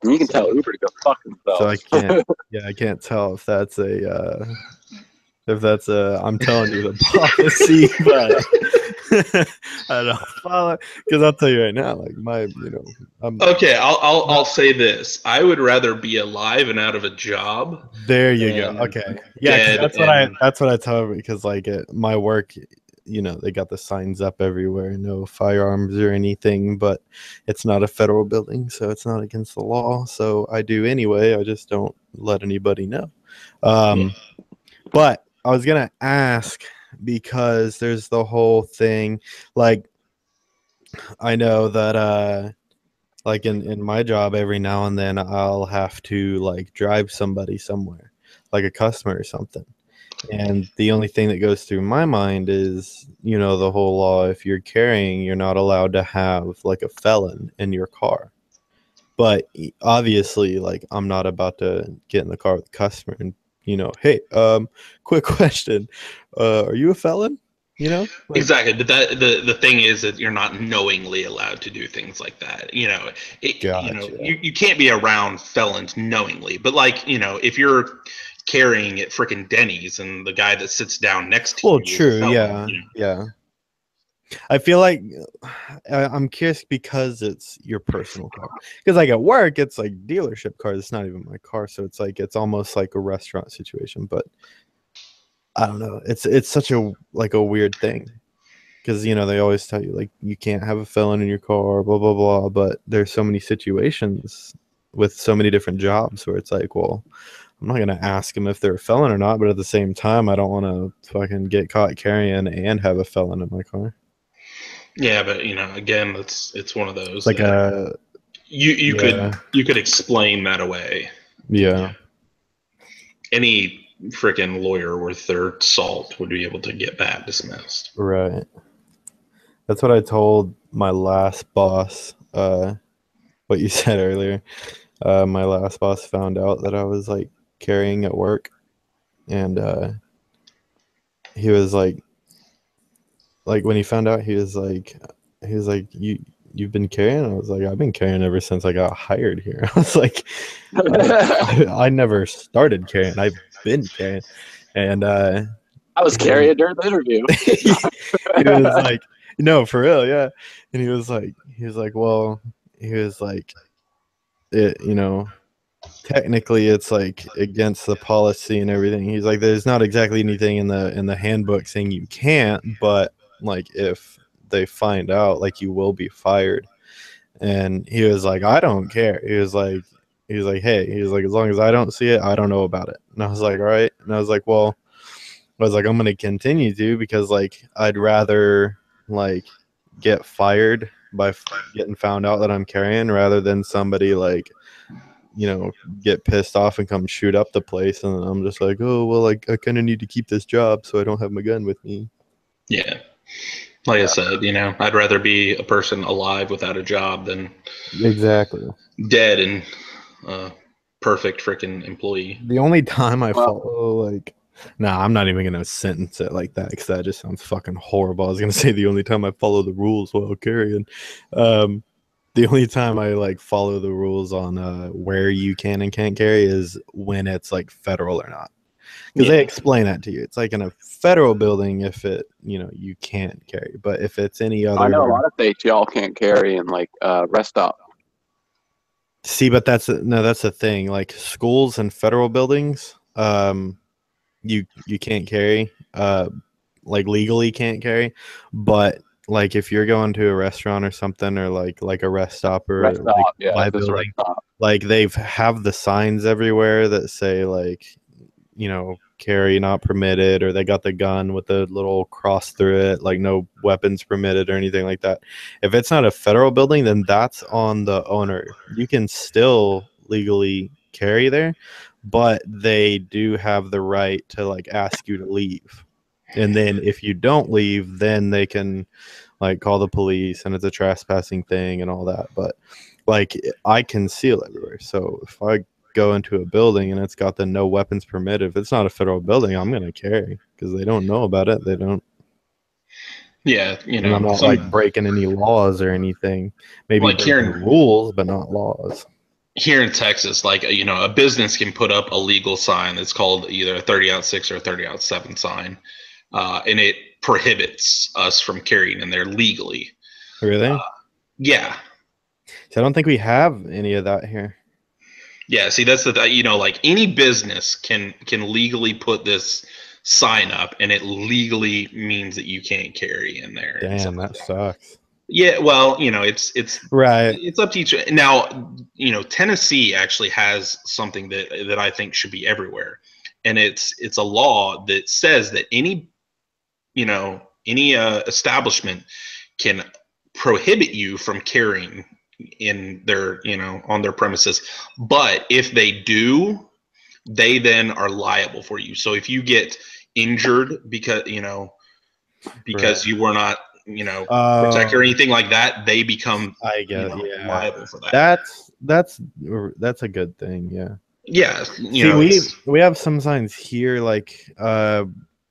You can tell Uber to go fuck themselves. So I can't tell if that's I'm telling you the policy, but I don't follow, because I'll tell you right now, like okay, I'll say this: I would rather be alive and out of a job. There you go. Okay, yeah, that's what I tell everybody, because like at my work, they got the signs up everywhere, no firearms or anything, but it's not a federal building, so it's not against the law. So I do anyway. I just don't let anybody know. But I was gonna ask, because there's the whole thing, like I know that like in my job, every now and then I'll have to like drive somebody somewhere, like a customer or something. And the only thing that goes through my mind is, the whole law, if you're carrying, you're not allowed to have like a felon in your car. But obviously, like, I'm not about to get in the car with the customer and, hey, quick question. Are you a felon? Exactly. But the thing is that you're not knowingly allowed to do things like that. Gotcha. You can't be around felons knowingly. But like, if you're carrying at freaking Denny's and the guy that sits down next to you. Well, true. Yeah. I feel like I'm curious because it's your personal car. Because like at work, it's like dealership cars. It's not even my car, so it's like it's almost like a restaurant situation. But I don't know. It's such a weird thing, because they always tell you like you can't have a felon in your car, blah blah blah. But there's so many situations with so many different jobs where it's like, well, I'm not gonna ask them if they're a felon or not, but at the same time, I don't want to fucking get caught carrying and have a felon in my car. Yeah, but again, it's one of those It's like that you yeah. could explain that away. Yeah. Any freaking lawyer worth their salt would be able to get that dismissed. Right. That's what I told my last boss. What you said earlier. My last boss found out that I was like carrying at work, and he was like when he found out, he was like you've been carrying. I was like, I've been carrying ever since I got hired here. I was like, I never started carrying. I've been carrying, and I was carrying during the interview. he was like, no, for real, yeah. And he was like, well, he was like, it, technically it's like against the policy and everything. He's like, there's not exactly anything in the handbook saying you can't, but like if they find out, like you will be fired. And he was like, I don't care. He was like, hey, he was like, as long as I don't see it, I don't know about it. And I was like, all right. And I was like, well, I'm going to continue to, because like I'd rather like get fired by getting found out that I'm carrying rather than somebody like, get pissed off and come shoot up the place. And I'm just like, oh, well, like I kind of need to keep this job, so I don't have my gun with me. Yeah. Like I said, I'd rather be a person alive without a job than Exactly dead and perfect freaking employee. the only time I follow like, nah, I'm not even gonna sentence it like that because that just sounds fucking horrible. I was gonna say the only time I follow the rules while carrying, the only time I like follow the rules on where you can and can't carry is when it's like federal or not, because they explain that to you. It's like in a federal building if it you can't carry, but if it's any other, I know a lot of states y'all can't carry in like rest stop. See, but that's the thing. Like schools and federal buildings, you can't carry, like legally can't carry, but like if you're going to a restaurant or something, or like a rest stop or Rest stop, like yeah, my just building, rest stop. like they've have the signs everywhere that say like carry not permitted, or they got the gun with the little cross through it, like no weapons permitted or anything like that. If it's not a federal building, then that's on the owner. You can still legally carry there, but they do have the right to like ask you to leave. And then if you don't leave, then they can like call the police, and it's a trespassing thing and all that. But like I conceal everywhere. So if I go into a building and it's got the no weapons permitted, if it's not a federal building, I'm gonna carry because they don't know about it. They don't. Yeah, And I'm not like breaking any laws or anything. Maybe like breaking rules, but not laws. Here in Texas, like a business can put up a legal sign that's called either a 30-6 or a 30-7 sign, and it prohibits us from carrying in there legally. Really? Yeah. So I don't think we have any of that here. Yeah, see, that's the like any business can legally put this sign up, and it legally means that you can't carry in there. Damn, that sucks. Yeah, well, it's right. It's up to each. Now, Tennessee actually has something that I think should be everywhere, and it's a law that says that any establishment can prohibit you from carrying in their on their premises, but if they do, they then are liable for you. So if you get injured because right. you were not protected or anything like that, they become liable for that. That's a good thing. Yeah. We have some signs here, like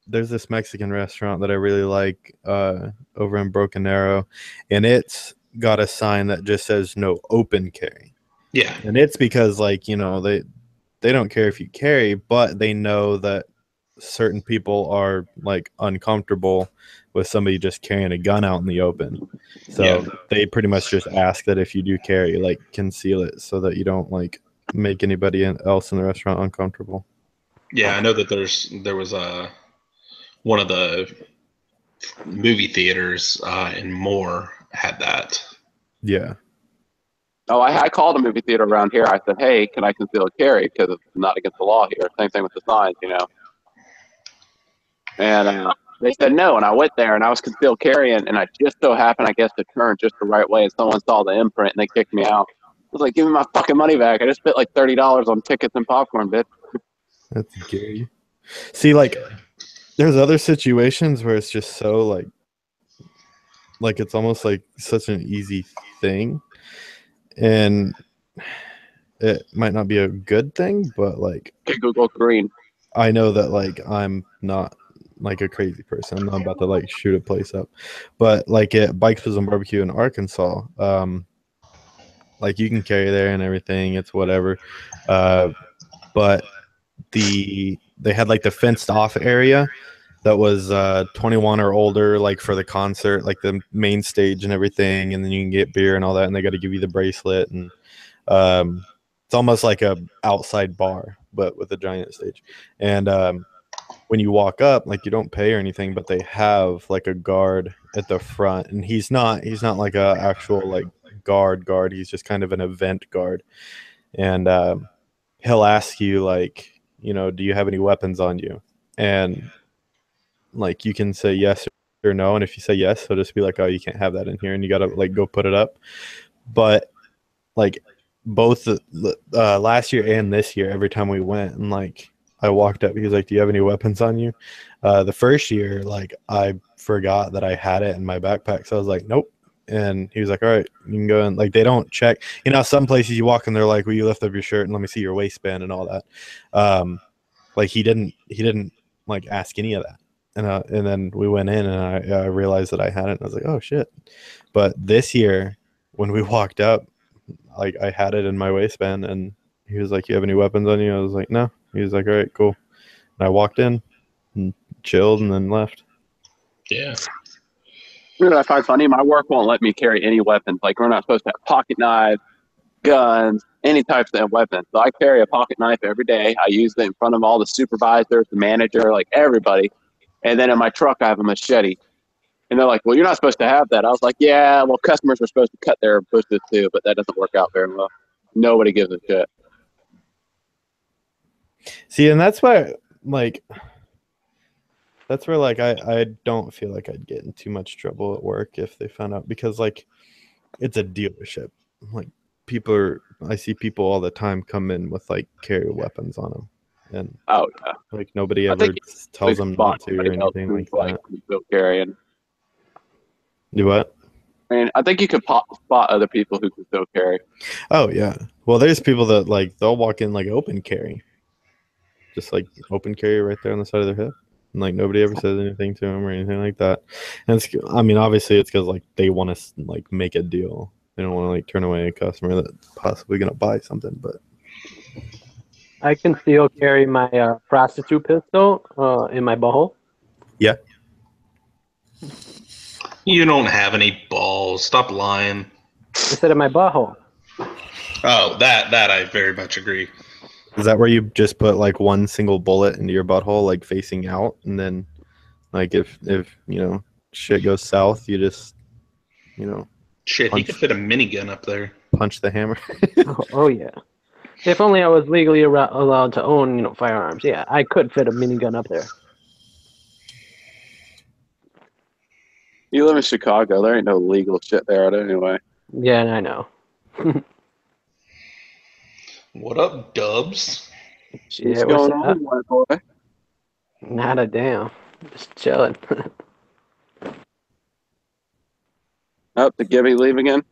there's this Mexican restaurant that I really like over in Broken Arrow, and it's got a sign that just says no open carry. Yeah. And it's because like they don't care if you carry, but they know that certain people are like uncomfortable with somebody just carrying a gun out in the open. So they pretty much just ask that if you do carry, like conceal it so that you don't like make anybody else in the restaurant uncomfortable. Yeah, I know that there was one of the movie theaters in Moore had that. Yeah. Oh, I called a movie theater around here. I said, "Hey, can I conceal carry? Because it's not against the law here." Same thing with the signs, you know. And they said no, and I went there, and I was concealed carrying, and I just so happened, I guess, to turn just the right way, and someone saw the imprint, and they kicked me out. I was like, "Give me my fucking money back! I just spent like $30 on tickets and popcorn, bitch." That's gay. See, like, there's other situations where it's just so like it's almost like such an easy thing, and it might not be a good thing, but like Okay, Google green. I know that like I'm not like a crazy person. I'm not about to like shoot a place up, but like at Bikes and Barbecue in Arkansas, like you can carry there and everything. It's whatever, but they had like the fenced off area that was 21 or older, like for the concert, like the main stage and everything, and then you can get beer and all that, and they got to give you the bracelet, and it's almost like a outside bar but with a giant stage. And when you walk up, like you don't pay or anything, but they have like a guard at the front, and he's not like a actual like guard. He's just kind of an event guard, and he'll ask you like, do you have any weapons on you? And like you can say yes or no, and if you say yes, he'll just be like, oh, you can't have that in here, and you gotta like go put it up. But like both last year and this year, every time we went and like I walked up, he was like, do you have any weapons on you? The first year, like I forgot that I had it in my backpack, so I was like, nope. And he was like, all right, you can go in. Like they don't check, some places you walk in, they're like, will you lift up your shirt and let me see your waistband and all that. Like he didn't like ask any of that. And then we went in, and I realized that I had it, and I was like, oh shit. But this year when we walked up, like I had it in my waistband, and he was like, you have any weapons on you? I was like, no. He was like, all right, cool. And I walked in and chilled and then left. Yeah. You know what I find funny? My work won't let me carry any weapons. Like we're not supposed to have pocket knives, guns, any types of weapons. So I carry a pocket knife every day. I use it in front of all the supervisors, the manager, like everybody. And then in my truck, I have a machete. And they're like, well, you're not supposed to have that. I was like, yeah, well, customers are supposed to cut their bushes too, but that doesn't work out very well. Nobody gives a shit. See, and that's why, like, I don't feel like I'd get in too much trouble at work if they found out, because like it's a dealership. Like I see people all the time come in with like carry weapons on them, and Oh, yeah. like nobody I ever think tells them not to or somebody else anything who's like that. still carrying. Do what? I mean, I think you could spot other people who can still carry. Oh yeah. Well, there's people that like they'll walk in like open carry, just like open carry right there on the side of their hip, and like nobody ever says anything to them or anything like that. And I mean, obviously it's because like they want to like make a deal. They don't want to like turn away a customer that's possibly gonna buy something. But I can still carry my prostitute pistol in my butthole. yeah. You don't have any balls. Stop lying. Instead of my butthole. Oh, that I very much agree. Is that where you just put like one single bullet into your butthole, like facing out, and then like if shit goes south, you just Shit, he could fit a minigun up there. punch the hammer. Oh yeah. If only I was legally allowed to own, firearms. Yeah, I could fit a minigun up there. You live in Chicago. There ain't no legal shit there anyway. Yeah, I know. What up, Dubs? Yeah, What's what's going up? on, white boy? Not a damn. Just chilling. Oh, did Gibby leave again?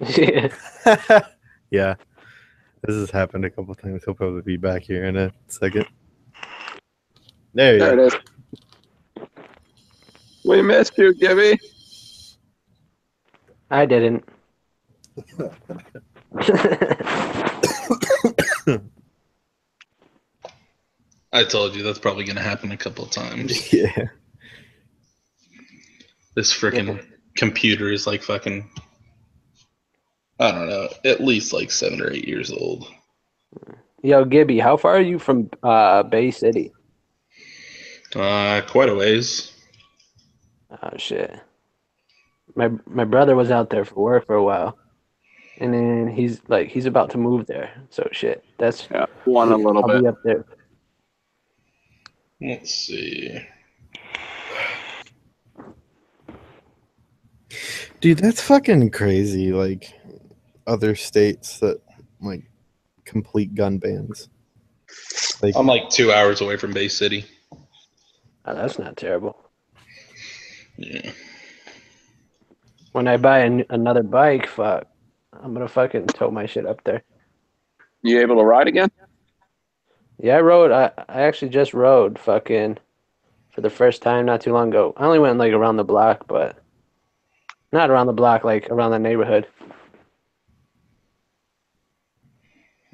Yeah. Yeah, this has happened a couple times. He'll probably be back here in a second. There There you it is. We missed you, Gibby. I didn't. I told you that's probably going to happen a couple of times. Yeah. This freaking computer is like fucking, I don't know, at least like 7 or 8 years old. Yo, Gibby, how far are you from Bay City? Quite a ways. Oh shit. My brother was out there for work for a while. and then he's about to move there. So shit, that's Yeah, one a little I'll bit. be up there. Let's see. Dude, that's fucking crazy. Like other states that like complete gun bans. Like I'm like 2 hours away from Bay City. Oh, that's not terrible. Yeah. When I buy another bike, fuck, I'm gonna fucking tow my shit up there. You able to ride again? Yeah, I rode. I actually just rode fucking for the first time not too long ago. I only went like around the block, but not around the block, like around the neighborhood.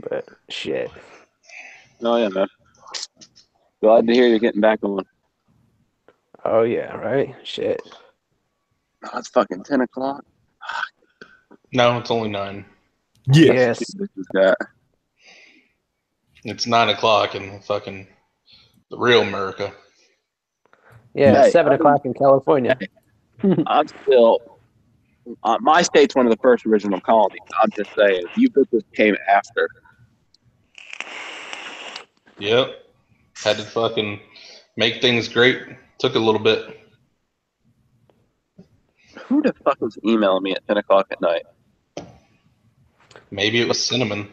But shit. Oh yeah, man. Glad to hear you're getting back on. Oh yeah, right. Shit. Oh, it's fucking 10 o'clock. No, it's only 9. yeah. Yes. This is that. It's 9 o'clock in fucking the real America. Yeah, Hey, 7 o'clock in California. I'm still. My state's one of the first original colonies. I'm just saying, you bitches came after. Yep. Had to fucking make things great. Took a little bit. Who the fuck was emailing me at 10 o'clock at night? Maybe it was Cinnamon.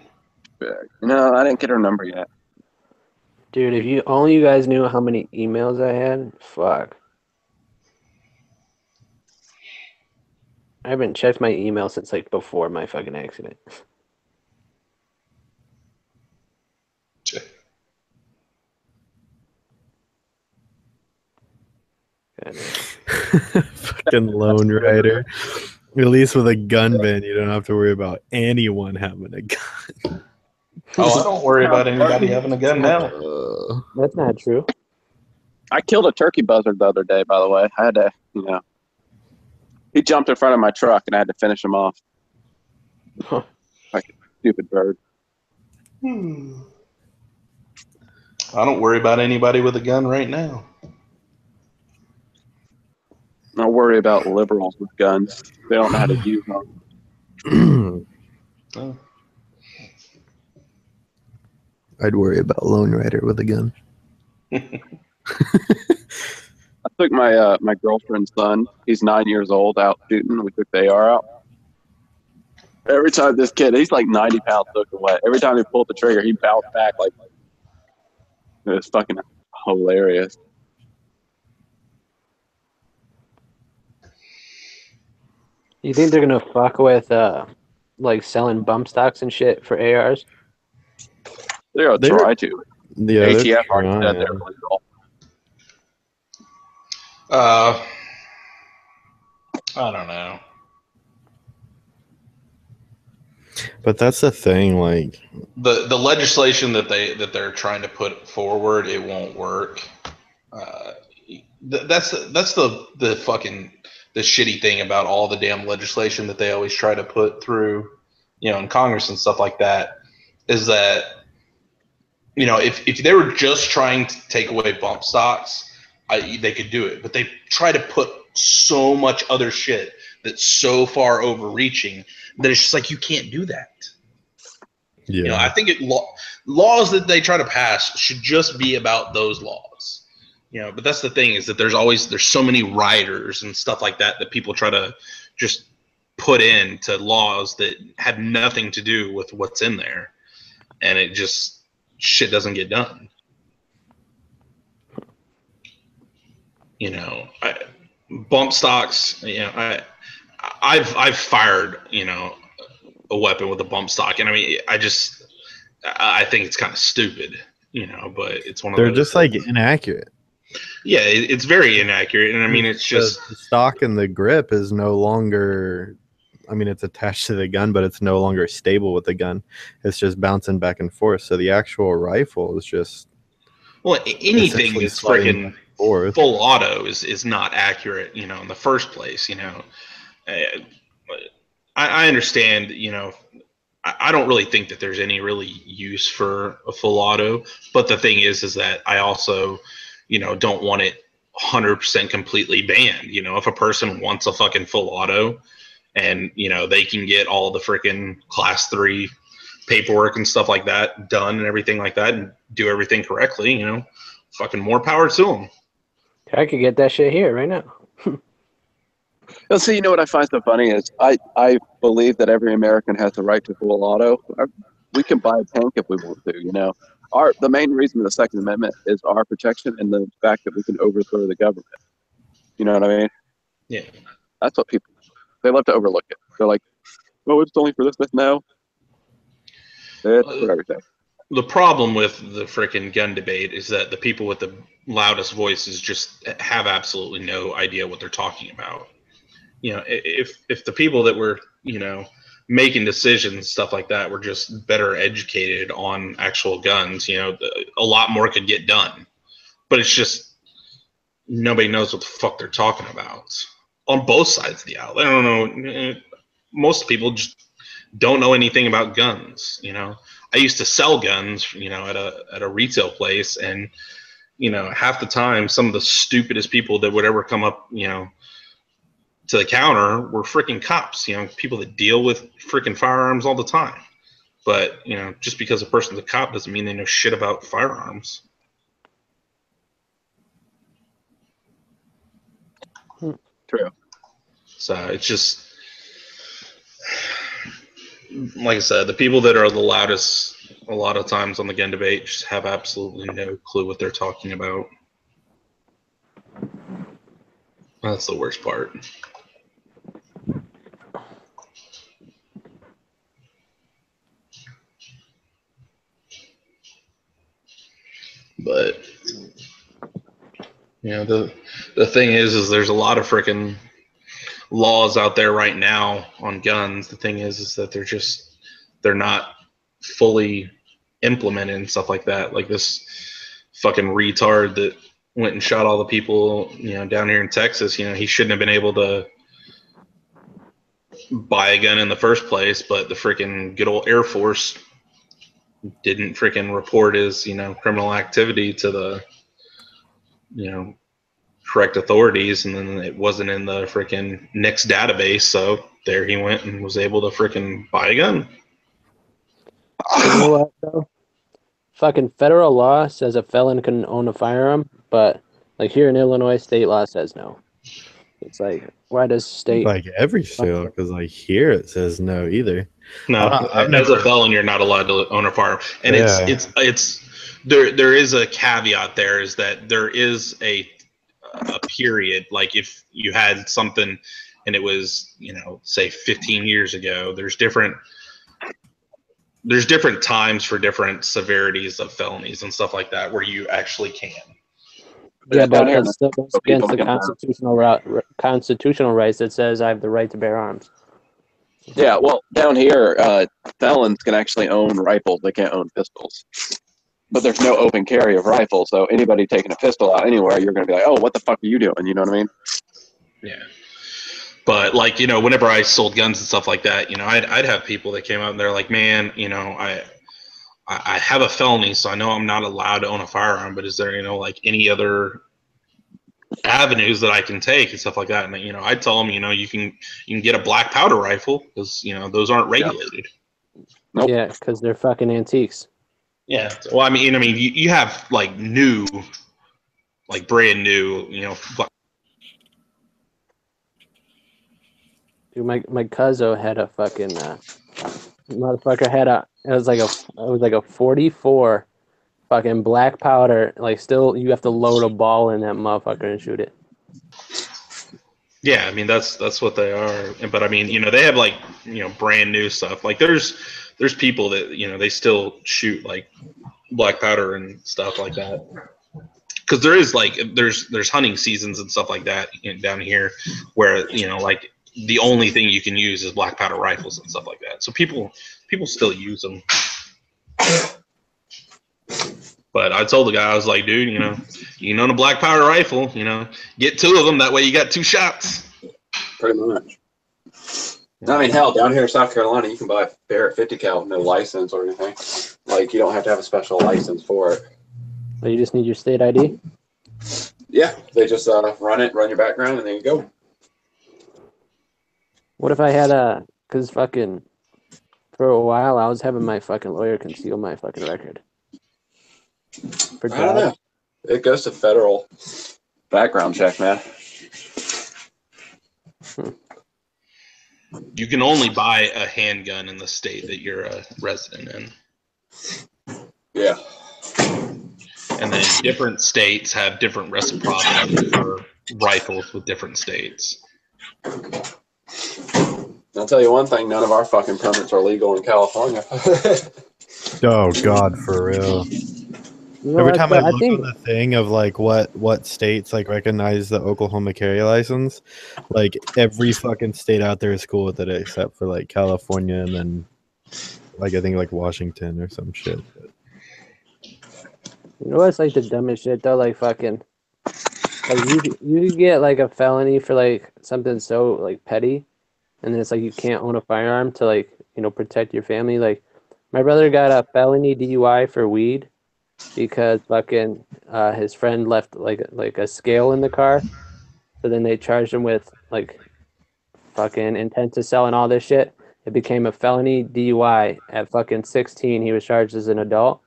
No, I didn't get her number yet. Dude, if you only you guys knew how many emails I had, fuck. I haven't checked my email since like before my fucking accident. Fucking lone rider. At least with a gun ban, you don't have to worry about anyone having a gun. Oh, I don't worry about anybody having a gun now. That's not true. I killed a turkey buzzard the other day, by the way. I had to, he jumped in front of my truck and I had to finish him off. Huh. Like a stupid bird. I don't worry about anybody with a gun right now. I worry about liberals with guns. They don't know how to use them. Oh. I'd worry about lone rider with a gun. I took my my girlfriend's son. He's 9 years old out shooting. We took the AR out. Every time this kid, he's like 90 pounds soaked away. Every time he pulled the trigger, he bounced back like it was fucking hilarious. You think they're gonna fuck with like selling bump stocks and shit for ARs? They're gonna try to. Yeah, ATF already said they're illegal. I don't know. but that's the thing. Like The legislation that they're trying to put forward, it won't work. That's the fucking the shitty thing about all the damn legislation that they always try to put through, in Congress and stuff like that, is that if they were just trying to take away bump stocks, they could do it. But they try to put so much other shit that's so far overreaching that it's just like you can't do that. yeah, I think laws that they try to pass should just be about those laws. But that's the thing, is that there's so many riders and stuff like that people try to just put into laws that have nothing to do with what's in there, and it just shit doesn't get done. Bump stocks. I've fired a weapon with a bump stock, and I mean I think it's kind of stupid, but it's one of they're those just like inaccurate. Yeah, it's very inaccurate, and I mean it's just the stock and the grip is no longer. I mean, it's attached to the gun, but it's no longer stable with the gun. It's just bouncing back and forth. So the actual rifle is just anything essentially that's sliding freaking back and forth. full auto is not accurate, in the first place. I understand, I don't really think that there's any really use for a full auto, but the thing is that I also, don't want it 100% completely banned. If a person wants a fucking full auto, and they can get all the freaking class 3 paperwork and stuff like that done and everything like that and do everything correctly, fucking more power to them. I could get that shit here right now. Well, see, what I find so funny is I believe that every American has the right to full auto. We can buy a tank if we want to, The main reason of the Second Amendment is our protection and the fact that we can overthrow the government. You know what I mean? Yeah. That's what they love to overlook it. They're like, oh, it's only for this. No. It's for everything. The problem with the freaking gun debate is that the people with the loudest voices just have absolutely no idea what they're talking about. If the people that were, making decisions, stuff like that, were just better educated on actual guns, a lot more could get done. But it's just nobody knows what the fuck they're talking about on both sides of the aisle. I don't know. Most people just don't know anything about guns. I used to sell guns, at a retail place, and half the time, some of the stupidest people that would ever come up, to the counter were freaking cops, people that deal with freaking firearms all the time. But, just because a person's a cop doesn't mean they know shit about firearms. True. So it's just, like I said, the people that are the loudest a lot of times on the gun debate just have absolutely no clue what they're talking about. That's the worst part. But the thing is there's a lot of freaking laws out there right now on guns. The thing is that they're not fully implemented and stuff like that. Like this fucking retard that went and shot all the people, down here in Texas, he shouldn't have been able to buy a gun in the first place, but the freaking good old Air Force didn't freaking report his, criminal activity to the, correct authorities, and then it wasn't in the freaking NICS database, so there he went and was able to freaking buy a gun. You know what, though? Fucking federal law says a felon can own a firearm, but like here in Illinois, state law says no. It's like, why does state... Like every state, because like here it says no either. No, as a felon, you're not allowed to own a firearm, and it's there is a caveat there, is that there is a period, like if you had something and it was, say 15 years ago, there's different times for different severities of felonies and stuff like that where you actually can. Yeah, but that still goes against the constitutional rights that says I have the right to bear arms. Yeah, well, down here, felons can actually own rifles. They can't own pistols. But there's no open carry of rifles, so anybody taking a pistol out anywhere, you're going to be like, oh, what the fuck are you doing? You know what I mean? Yeah. But, like, whenever I sold guns and stuff like that, I'd have people that came out and they're like, man, I have a felony, so I know I'm not allowed to own a firearm, but is there, like any other avenues that I can take and stuff like that? And, I'd tell them, you can get a black powder rifle because, those aren't regulated. Nope. Yeah, because they're fucking antiques. Yeah. Well, I mean, you have like new, like brand new, Dude, my cousin had a fucking motherfucker had it was like a 44 fucking black powder. Like, still you have to load a ball in that motherfucker and shoot it. Yeah, I mean that's what they are. But I mean, they have like, brand new stuff. Like there's people that, they still shoot like black powder and stuff like that. Because there is like there's hunting seasons and stuff like that down here where, like the only thing you can use is black powder rifles and stuff like that. So people still use them. But I told the guy, I was like, dude, you can own a black powder rifle, get 2 of them. That way you got 2 shots. Pretty much. I mean, hell, down here in South Carolina, you can buy a Barrett 50 cal with no license or anything. Like, you don't have to have a special license for it. But you just need your state ID? Yeah, they just run your background, and there you go. What if I had a? Because fucking for a while I was having my fucking lawyer conceal my fucking record. For I don't know. It goes to federal background check, man. You can only buy a handgun in the state that you're a resident in. Yeah. And then different states have different reciprocity for rifles with different states. I'll tell you one thing, none of our fucking permits are legal in California. Oh God, for real. You know Every what, time though? I I look think on the thing of like what states like recognize the Oklahoma carry license, like every fucking state out there is cool with it except for like California and then like I think like Washington or some shit. you know what's like the dumbest shit though? Like fucking like you could get like a felony for like something so like petty, and then it's like you can't own a firearm to like protect your family. Like my brother got a felony DUI for weed because fucking his friend left like a scale in the car, so then they charged him with like fucking intent to sell and all this shit. It became a felony DUI at fucking 16. He was charged as an adult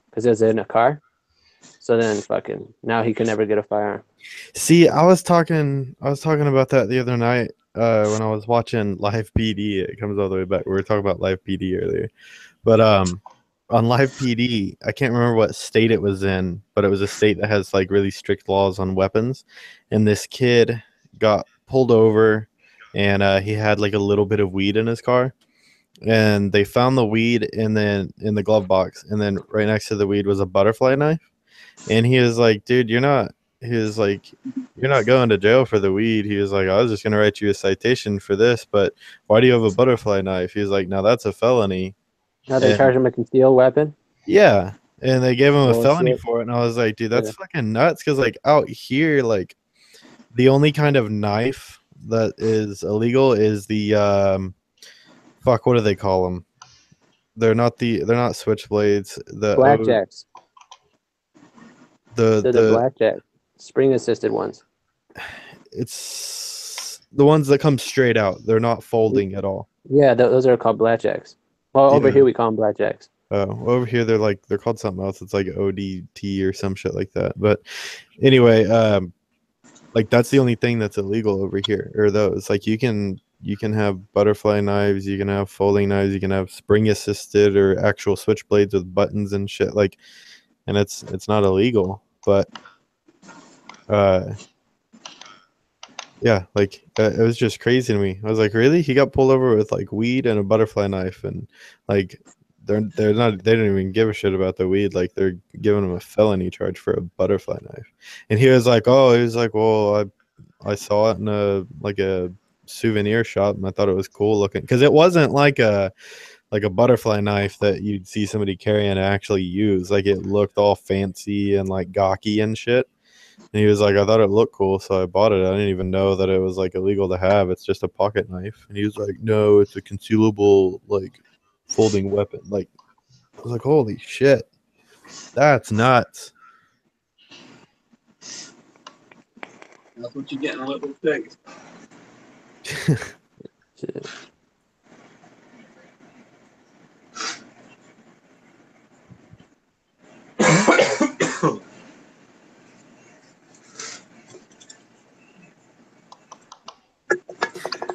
because it was in a car. So then fucking now he can never get a firearm. See, I was talking about that the other night when I was watching Live PD. It comes all the way back. We were talking about Live PD earlier. But on Live PD, I can't remember what state it was in, but it was a state that has like really strict laws on weapons. And this kid got pulled over and he had like a little bit of weed in his car. And they found the weed and then in the glove box, and then right next to the weed was a butterfly knife. And he was like, dude, you're not going to jail for the weed. He was like, I was just going to write you a citation for this, but why do you have a butterfly knife? He was like, now that's a felony. Now they And charge him a concealed weapon. yeah. And they gave him a felony Bullshit. for it. And I was like, dude, that's Yeah. fucking nuts. Cause like out here, like the only kind of knife that is illegal is the, fuck, what do they call them? They're not switchblades. Blackjacks. They're the blackjack spring assisted ones. It's the ones that come straight out. They're not folding at all. Yeah, those are called blackjacks. Well, over Yeah. here we call them blackjacks. Over here they're called something else. It's like ODT or some shit like that. But anyway, like that's the only thing that's illegal over here. Or those like you can have butterfly knives, you can have folding knives, you can have spring assisted or actual switchblades with buttons and shit like, and it's not illegal. But yeah, like it was just crazy to me. I was like, really? He got pulled over with like weed and a butterfly knife, and like they don't even give a shit about the weed. Like they're giving him a felony charge for a butterfly knife. And he was like, well, I saw it in a souvenir shop and I thought it was cool looking, because it wasn't like a butterfly knife that you'd see somebody carry and actually use. Like it looked all fancy and like gawky and shit. And he was like, I thought it looked cool, so I bought it. I didn't even know that it was like illegal to have. It's just a pocket knife. And he was like, no, it's a concealable like folding weapon. Like I was like, holy shit, that's nuts. That's what you get in little things. Shit.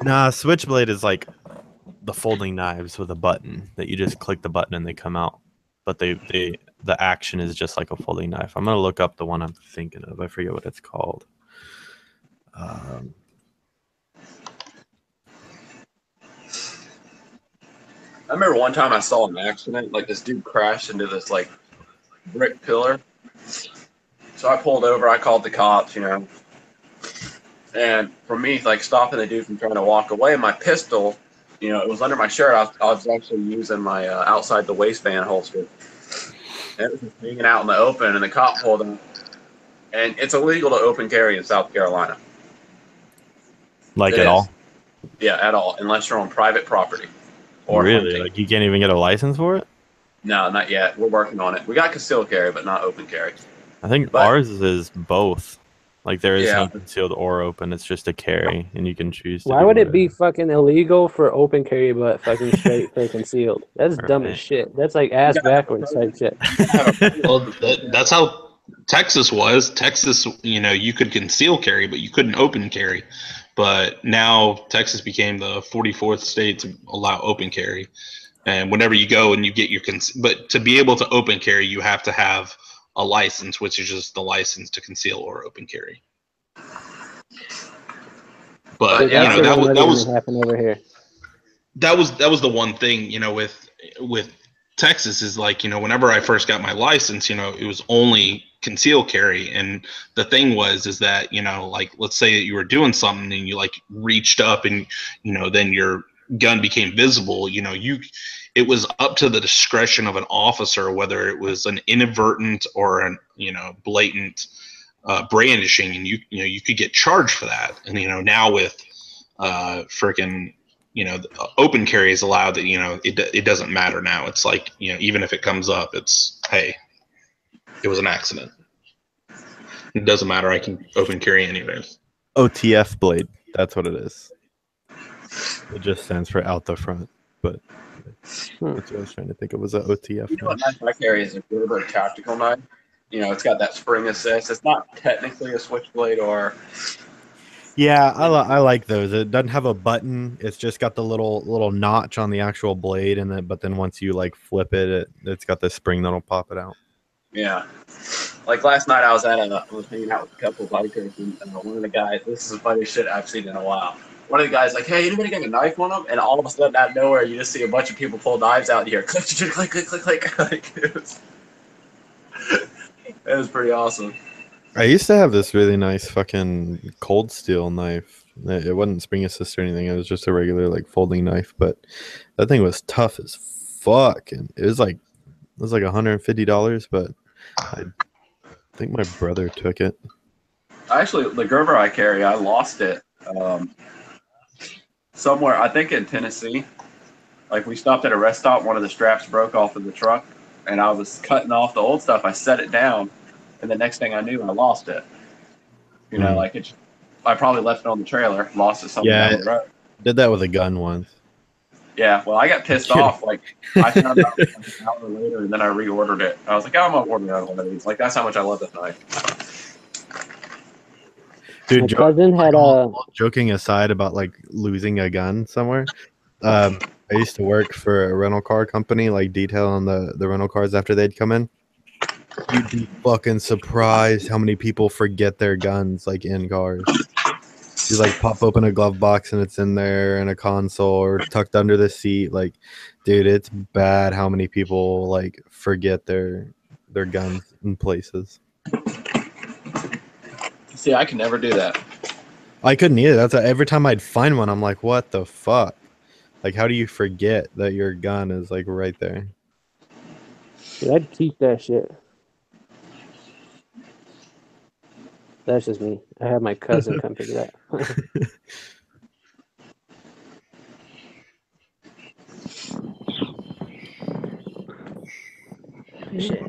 Nah, switchblade is like the folding knives with a button that you just click the button and they come out. But the action is just like a folding knife. I'm gonna look up the one I'm thinking of. I forget what it's called. I remember one time I saw an accident, like this dude crashed into this like brick pillar. So I pulled over, I called the cops, and for me, like stopping the dude from trying to walk away, my pistol, it was under my shirt. I was actually using my outside the waistband holster. And it was just hanging out in the open, and the cop pulled him. And it's illegal to open carry in South Carolina. Like It at is. all? Yeah, at all, unless you're on private property. Or Really? hunting. Like you can't even get a license for it? No, not yet. We're working on it. We got concealed carry, but not open carry. I think But- ours is both. Like there is Yeah. no concealed or open. It's just a carry, and you can choose to Why do would it be whatever. fucking illegal for open carry but fucking straight for concealed? That's dumb as Right. shit. That's like ass backwards type shit. Well, that's how Texas was. Texas, you could conceal carry, but you couldn't open carry. But now Texas became the 44th state to allow open carry. And whenever you go and you get your but to be able to open carry, you have to have a license, which is just the license to conceal or open carry. But Dude, that shit that ain't was never gonna happen over here. that was the one thing, with Texas is like, whenever I first got my license, it was only conceal carry. And the thing is that, like, let's say that you were doing something and you like reached up and, then your gun became visible, it was up to the discretion of an officer, whether it was an inadvertent or an, blatant brandishing, and you could get charged for that. And, now with freaking, open carry is allowed, that it doesn't matter now. It's like, even if it comes up, it's, hey, it was an accident. It doesn't matter. I can open carry anyways. OTF blade. That's what it is. It just stands for out the front, but that's what I was trying to think of, was an OTF. You know what knife I carry is a Gerber tactical knife. It's got that spring assist. It's not technically a switchblade or. Yeah, I like those. It doesn't have a button. It's just got the little notch on the actual blade, and then once you like flip it, it's got the spring that'll pop it out. Yeah. Like last night, I was hanging out with a couple of bikers, and one of the guys. This is the funniest shit I've seen in a while. One of the guys like, "Hey, anybody got a knife on them?" And all of a sudden, out of nowhere, you just see a bunch of people pull knives out here. Click, click, click, click, click. Like, it was pretty awesome. I used to have this really nice fucking cold steel knife. It wasn't spring assist or anything. It was just a regular like folding knife, but that thing was tough as fuck. And it was like $150, but I think my brother took it. Actually, the Gerber I carry, I lost it somewhere. I think in Tennessee. Like we stopped at a rest stop, one of the straps broke off of the truck, and I was cutting off the old stuff. I set it down, and the next thing I knew, I lost it. Like it. I probably left it on the trailer, lost it somewhere down the road. Did that with a gun once. Yeah, well, I got pissed off. Like I found out like an hour later, and then I reordered it. I was like, I'm gonna order another one of these. Like that's how much I love this knife. Dude, My cousin had a. joking aside about like losing a gun somewhere. I used to work for a rental car company, like detailing the rental cars after they'd come in. You'd be fucking surprised how many people forget their guns like in cars. You like pop open a glove box and it's in there, and a console or tucked under the seat. Like, dude, it's bad how many people like forget their guns in places. See, I can never do that. I couldn't either. That's every time I'd find one, I'm like, what the fuck? Like, how do you forget that your gun is like right there? Dude, I'd keep that shit. That's just me. I have my cousin come pick it up. Shit.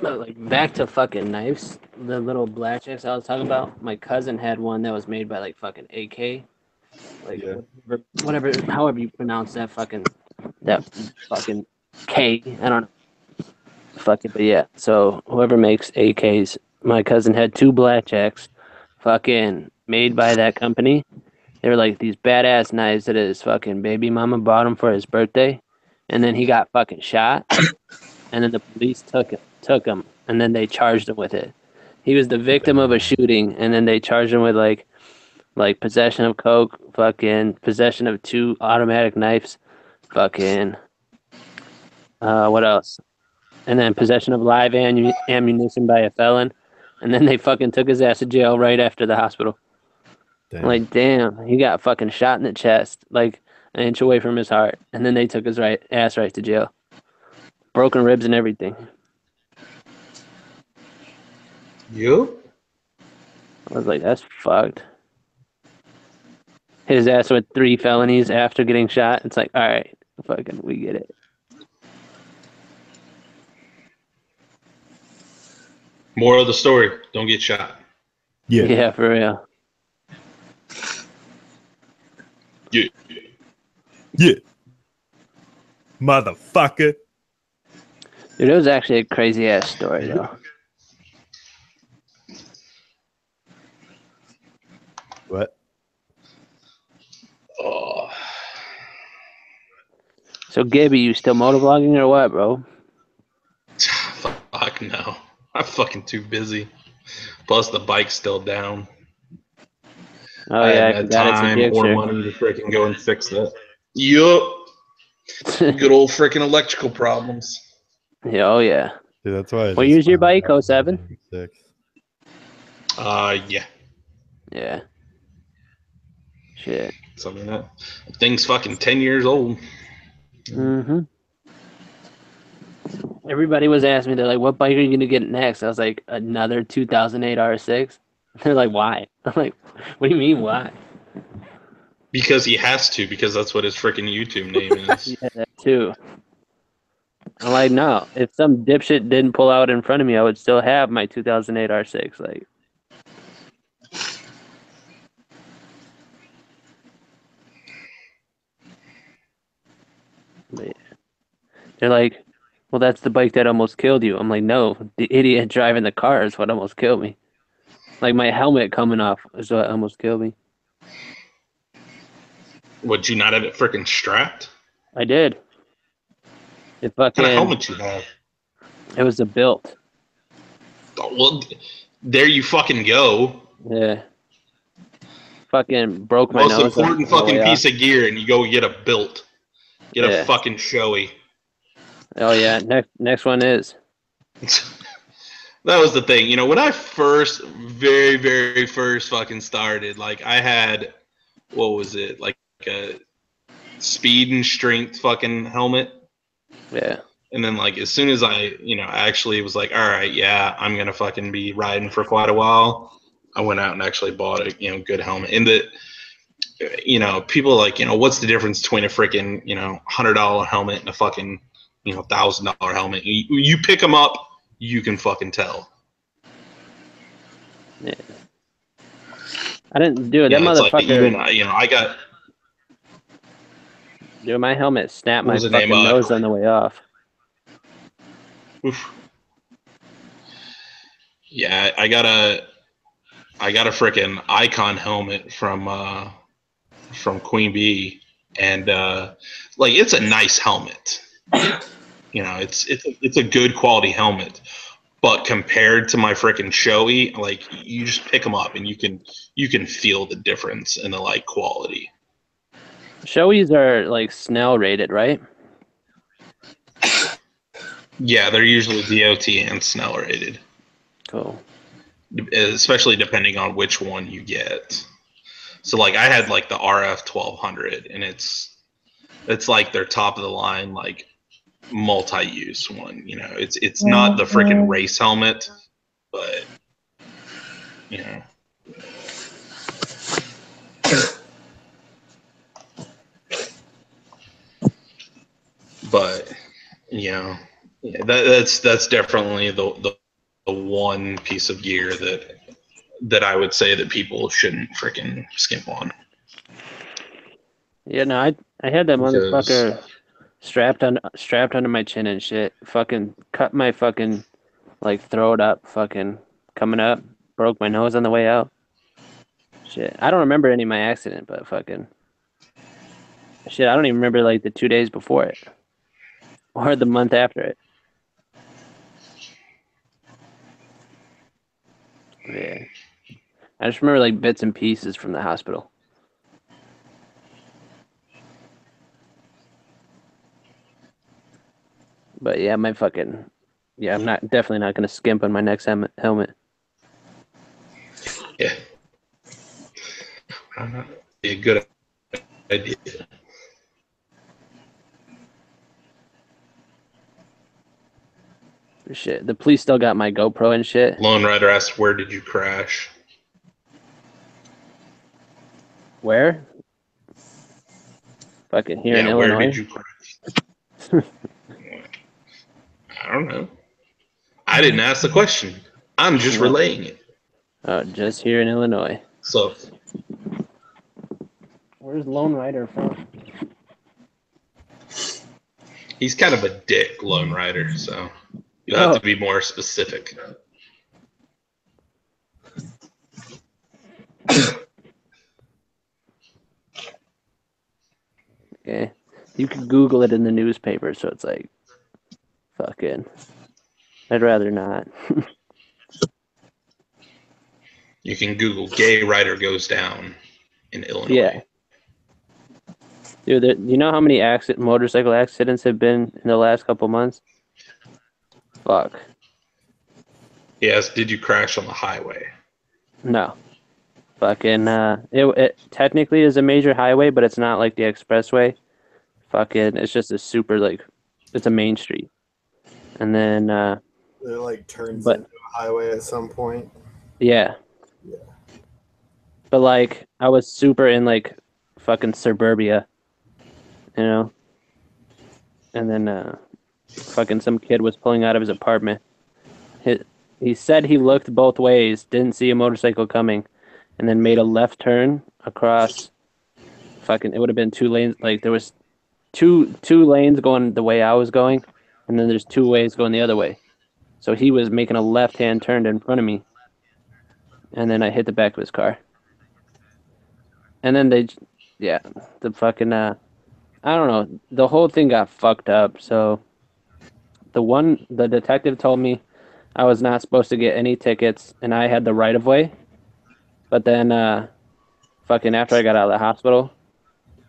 But like back to fucking knives, the little blackjacks I was talking about. My cousin had one that was made by like fucking AK, like Yeah. whatever, however you pronounce that fucking K. I don't know. Fuck it, but yeah. So whoever makes AKs, my cousin had two blackjacks, fucking made by that company. They were like these badass knives that his fucking baby mama bought him for his birthday, and then he got fucking shot, and then the police took him, and then they charged him with it. He was the victim of a shooting, and then they charged him with like possession of coke, fucking possession of two automatic knives, fucking what else? And then possession of live ammunition by a felon, and then they fucking took his ass to jail right after the hospital. Damn. Like, damn, he got fucking shot in the chest, like an inch away from his heart, and then they took his ass right to jail. Broken ribs and everything. You? I was like, that's fucked. His ass with 3 felonies after getting shot. It's like, all right, fucking, we get it. Moral of the story: don't get shot. Yeah. Yeah, for real. Yeah. Yeah. Motherfucker. Dude, it was actually a crazy ass story though. What? Oh, So Gibby, you still motovlogging or what, bro? fuck no. I'm fucking too busy. Plus, the bike's still down. Oh I yeah, haven't I had forgot it's a time or Gixxer. money to freaking go and fix that. Yup. Good old freaking electrical problems. Yeah, oh yeah. Dude, that's why I What just year's your found bike? out 07? 6. Yeah. Yeah. Shit. Something like that. Thing's fucking 10 years old. Mm-hmm. Everybody was asking me, they're like, what bike are you gonna get next? I was like, another 2008 R6. They're like, why? I'm like, what do you mean why? Because he has to, because that's what his freaking YouTube name is. Yeah, that too. I'm like, no. If some dipshit didn't pull out in front of me, I would still have my 2008 R6. Like, but yeah. They're like, well, that's the bike that almost killed you. I'm like, no, the idiot driving the car is what almost killed me. Like my helmet coming off is what almost killed me. Would you not have it freaking strapped? I did. It What kind of fucking, helmet you have? it was a built. Oh, well, there you fucking go. Yeah. Fucking broke my Most nose on important the way fucking off. piece of gear, and you go get a built. Get a Yeah. fucking showy. Oh yeah. Next one is. That was the thing. You know, when I very, very first fucking started, like I had, what was it? Like a speed and strength fucking helmet. Yeah. And then like as soon as I, actually was like, all right, yeah, I'm gonna fucking be riding for quite a while, I went out and actually bought a, good helmet. And people are like, what's the difference between a freaking, $100 helmet and a fucking, $1,000 helmet? You pick them up, you can fucking tell. Yeah. I didn't do it. That It's like motherfucker. even, I got, Dude, my helmet snapped what my was the name? fucking nose on the way off. Oof. Yeah, I got a freaking Icon helmet from Queen Bee, and like it's a nice helmet. It's a good quality helmet, but compared to my freaking Shoei, like you just pick them up and you can feel the difference in the like quality. Shoeies are like Snell rated, right? Yeah, they're usually DOT and Snell rated, Cool. especially depending on which one you get. So like I had like the RF 1200, and it's like their top of the line like multi-use one. It's not the freaking race helmet, but but yeah, that's definitely the one piece of gear that I would say that people shouldn't freaking skimp on. Yeah, no, I had that Because motherfucker strapped under my chin and shit. Fucking cut my fucking like throat up, fucking coming up, broke my nose on the way out. Shit. I don't remember any of my accident, but fucking shit, I don't even remember like the 2 days before it. Or the month after it. Yeah. I just remember like bits and pieces from the hospital. But yeah, I'm definitely not gonna skimp on my next helmet. yeah, be a good idea. Shit, the police still got my GoPro and shit. Lone Rider asked, "Where did you crash?" Where? Fucking here in Where Illinois. did you crash? I don't know. I didn't ask the question. I'm just relaying it. Just here in Illinois. So Where's Lone Rider from? he's kind of a dick, Lone Rider. So you have to be more specific. Okay. You could Google it in the newspaper, so it's like, fucking. I'd rather not. You can Google "gay rider goes down" in Illinois. Yeah. Dude, you know how many motorcycle accidents have been in the last couple months? Fuck. Yes. Did you crash on the highway? No. Fucking, it technically is a major highway, but it's not like the expressway. Fucking, it's just a super, like, it's a main street. And then, it like turns into a highway at some point. Yeah. Yeah. But, like, I was super in, like, fucking suburbia, you know? And then, fucking some kid was pulling out of his apartment. He said he looked both ways, didn't see a motorcycle coming, and then made a left turn across fucking, it would have been 2 lanes. Like, there was two lanes going the way I was going, and then there's 2 ways going the other way. So he was making a left-hand turn in front of me, and then I hit the back of his car. And then the fucking, I don't know, the whole thing got fucked up. So the detective told me I was not supposed to get any tickets, and I had the right of way. But then, fucking after I got out of the hospital,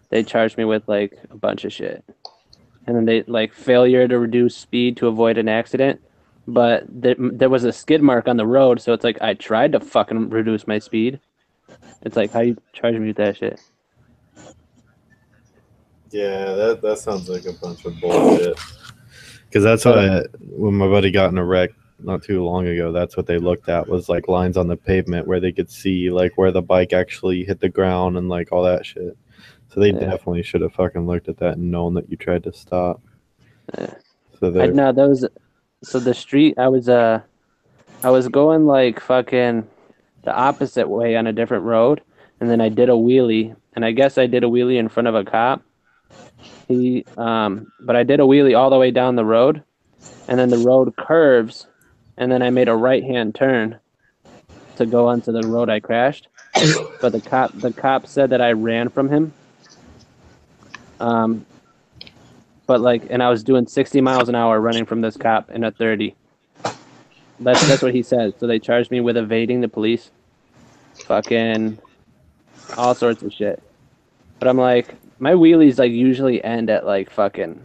they charged me with like a bunch of shit. And then they like failure to reduce speed to avoid an accident. But there was a skid mark on the road, so it's like I tried to fucking reduce my speed. It's like, how you charge me with that shit? Yeah, that sounds like a bunch of bullshit. Because that's what when my buddy got in a wreck not too long ago, that's what they looked at was like lines on the pavement where they could see like where the bike actually hit the ground and like all that shit. So they definitely should have fucking looked at that and known that you tried to stop. Yeah. So so the street I was going like fucking the opposite way on a different road, and then I did a wheelie, and I guess I did a wheelie in front of a cop. But I did a wheelie all the way down the road, and then the road curves, and then I made a right-hand turn to go onto the road I crashed. But the cop said that I ran from him. But like, and I was doing 60 miles an hour running from this cop in a 30. That's what he said. So they charged me with evading the police. Fucking all sorts of shit. But I'm like, my wheelies like usually end at like fucking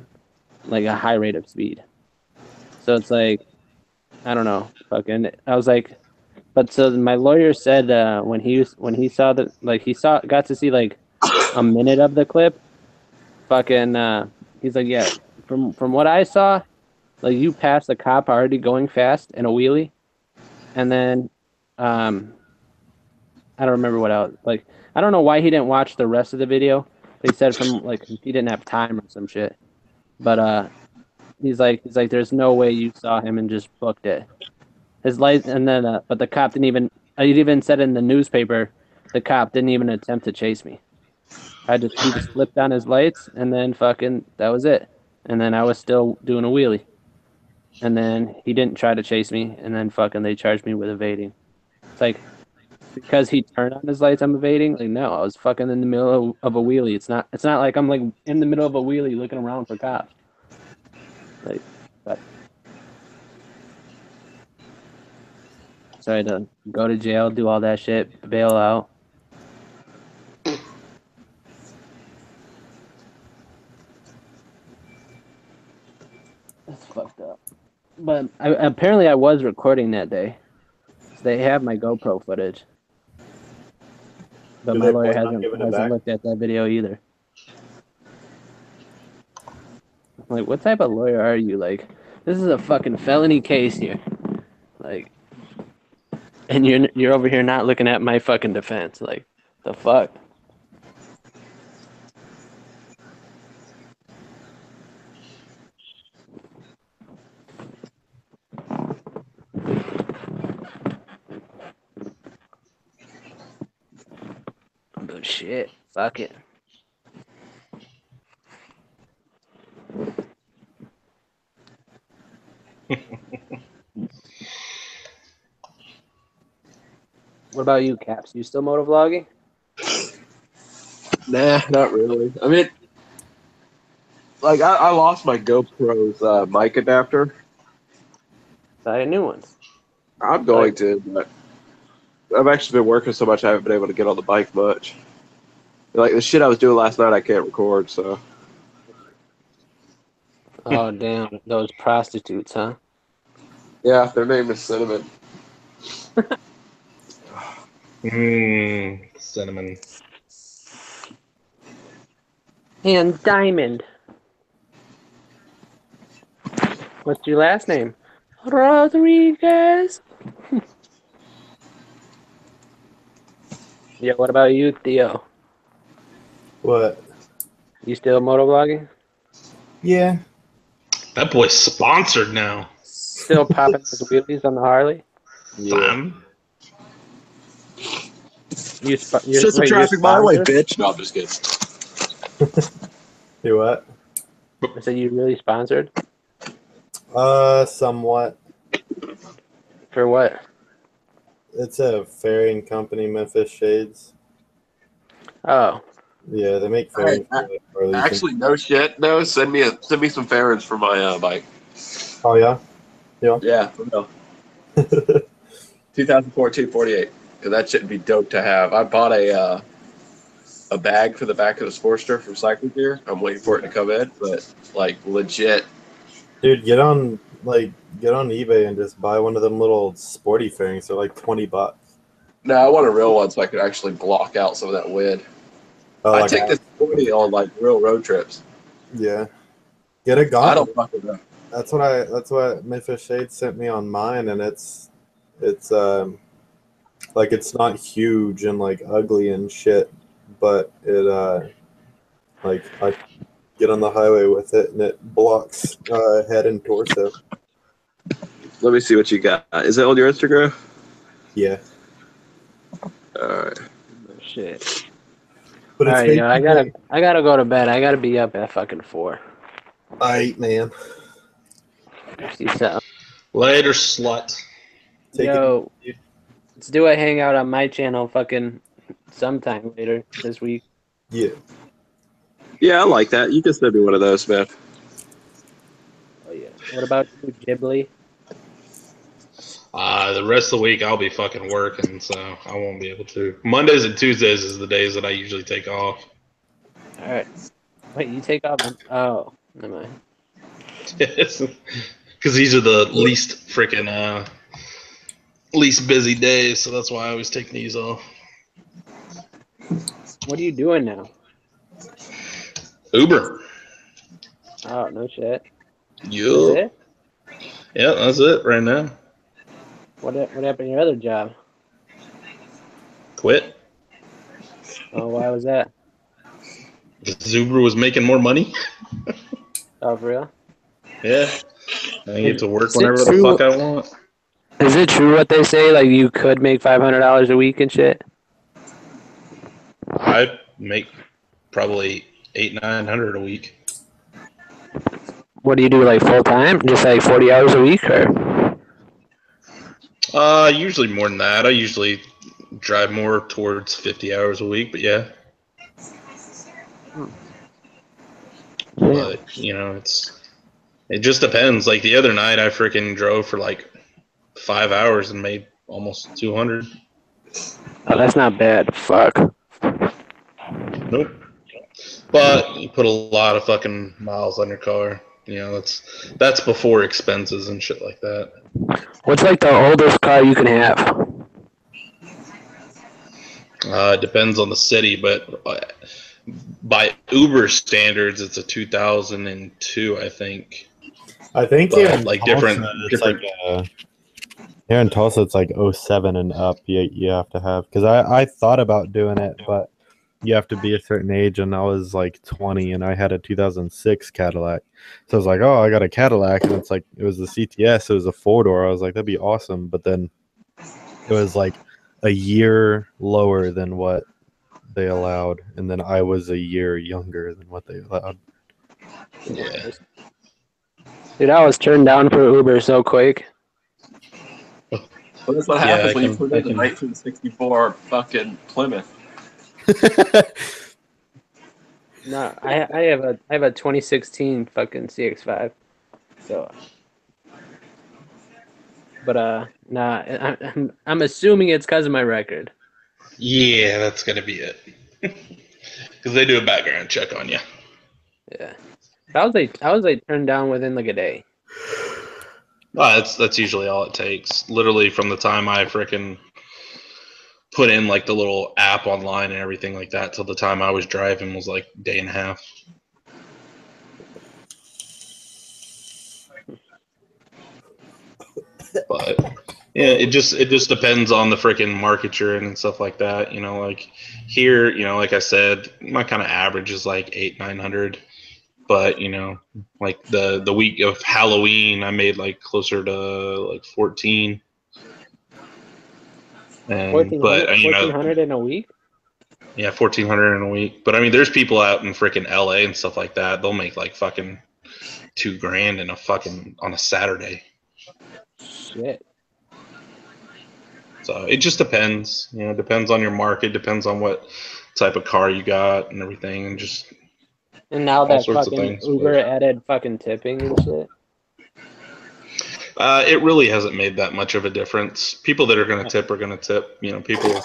like a high rate of speed. So it's like, I don't know, fucking. I was like, but so my lawyer said when he saw that, like got to see like a minute of the clip. Fucking, he's like, yeah, from what I saw, like you passed a cop already going fast in a wheelie, and then, I don't remember what else. Like, I don't know why he didn't watch the rest of the video. But he said from like he didn't have time or some shit. But he's like, there's no way you saw him and just booked it. His light, and then, but the cop didn't even. It even said in the newspaper, the cop didn't even attempt to chase me. He just flipped on his lights, and then fucking that was it. And then I was still doing a wheelie. And then he didn't try to chase me, and then fucking they charged me with evading. It's like, because he turned on his lights, I'm evading. Like, no, I was fucking in the middle of a wheelie. It's not like I'm like in the middle of a wheelie looking around for cops. Like, but so I had to go to jail, do all that shit, bail out. That's fucked up. But apparently I was recording that day. So they have my GoPro footage. But my lawyer hasn't looked at that video either. Like, what type of lawyer are you? Like, this is a fucking felony case here. Like, and you're over here not looking at my fucking defense. Like, the fuck? but shit, fuck it. What about you, Caps? You still motovlogging? Nah, not really. I mean, like I lost my GoPro's mic adapter. Buy a new one. I'm going to, but I've actually been working so much I haven't been able to get on the bike much. Like the shit I was doing last night, I can't record. So Oh damn, those prostitutes, huh? yeah, their name is Cinnamon. Cinnamon. And Diamond. What's your last name? Rodriguez. Yeah, what about you, Theo? What? You still motovlogging? Yeah. That boy's sponsored now. Still popping those wheelies on the Harley? Fam. You're Just a traffic my way, bitch. No, I'm just kidding. Do what? I said you really sponsored? Somewhat. For what? It's a fairing company, Memphis Shades. Oh. Yeah, they make fairings. Actually, no shit. No, send me some fairings for my bike. Oh yeah. Yeah, for real. 2014 48. Because that shouldn't be dope to have. I bought a bag for the back of the Sportster from Cycle Gear. I'm waiting for it to come in, but like legit. Dude, get on eBay and just buy one of them little sporty fairings. They're like $20. No, I want a real one so I could actually block out some of that wind. Oh, I like take this 40 on like real road trips. Yeah. Get a gauntlet. I don't fucking know. That's what Memphis Shades sent me on mine, and it's like it's not huge and like ugly and shit, but it like I get on the highway with it and it blocks head and torso. Let me see what you got. Is it on your Instagram? Yeah. Alright. Shit. But it's Alright, yo, I gotta go to bed. I gotta be up at fucking 4. Aight, man. See something. Later, slut. Yo, let's do a hangout on my channel fucking sometime later this week. Yeah. Yeah, I like that. You can send me one of those, man. Oh yeah. What about you, Ghibli? The rest of the week I'll be fucking working, so I won't be able to. Mondays and Tuesdays is the days that I usually take off. Alright. Wait, you take off? Oh, never mind. Because these are the least freaking least busy days, so that's why I always take these off. What are you doing now? Uber. Oh, no shit. That's Yup. it? Yeah, that's it right now. What happened to your other job? Quit. Oh, why was that? Because Uber was making more money. Oh, for real? Yeah. I get to work Is it whenever the true- fuck I want. Is it true what they say? Like you could make $500 a week and shit? I make probably $800-900 a week. What do you do, like full time? Just like 40 hours a week, or? Usually more than that. I usually drive more towards 50 hours a week, but yeah. But you know, it just depends. Like the other night, I freaking drove for like 5 hours and made almost 200. Oh, that's not bad. Fuck. Nope. But you put a lot of fucking miles on your car. You know, that's before expenses and shit like that. What's like the oldest car you can have? It depends on the city, but by Uber standards, it's a 2002, I think. I think But here in like Tulsa, different. Here in Tulsa, it's like 07 and up. You have to have, because I thought about doing it, but you have to be a certain age, and I was like 20, and I had a 2006 Cadillac. So I was like, oh, I got a Cadillac, and it's like it was the CTS. It was a 4-door. I was like, that'd be awesome. But then it was like a year lower than what they allowed, and then I was a year younger than what they allowed. Yeah. Dude, I was turned down for Uber so quick. But that's what Yeah, happens I when you can- put I in the can- 1964 fucking Plymouth. No, I have a 2016 fucking CX-5. So, but nah, I'm assuming it's because of my record. Yeah, that's gonna be it. Because they do a background check on you. Yeah, I was like turned down within like a day. That's usually all it takes. Literally from the time I frickin' put in like the little app online and everything like that till the time I was driving was like a day and a half. But yeah, it just depends on the freaking market you're in and stuff like that. You know, like here, you know, like I said, my kind of average is like 800-900. But you know, like the week of Halloween, I made like closer to like 14. And but you know, 1,400 in a week. yeah, 1,400 in a week. But I mean, there's people out in freaking LA and stuff like that. They'll make like fucking $2,000 in a fucking on a Saturday. Shit. So it just depends. You know, it depends on your market, depends on what type of car you got and everything, and just And now all that sorts of fucking things. Uber added fucking tipping and shit. It really hasn't made that much of a difference. People that are going to tip are going to tip. You know, people.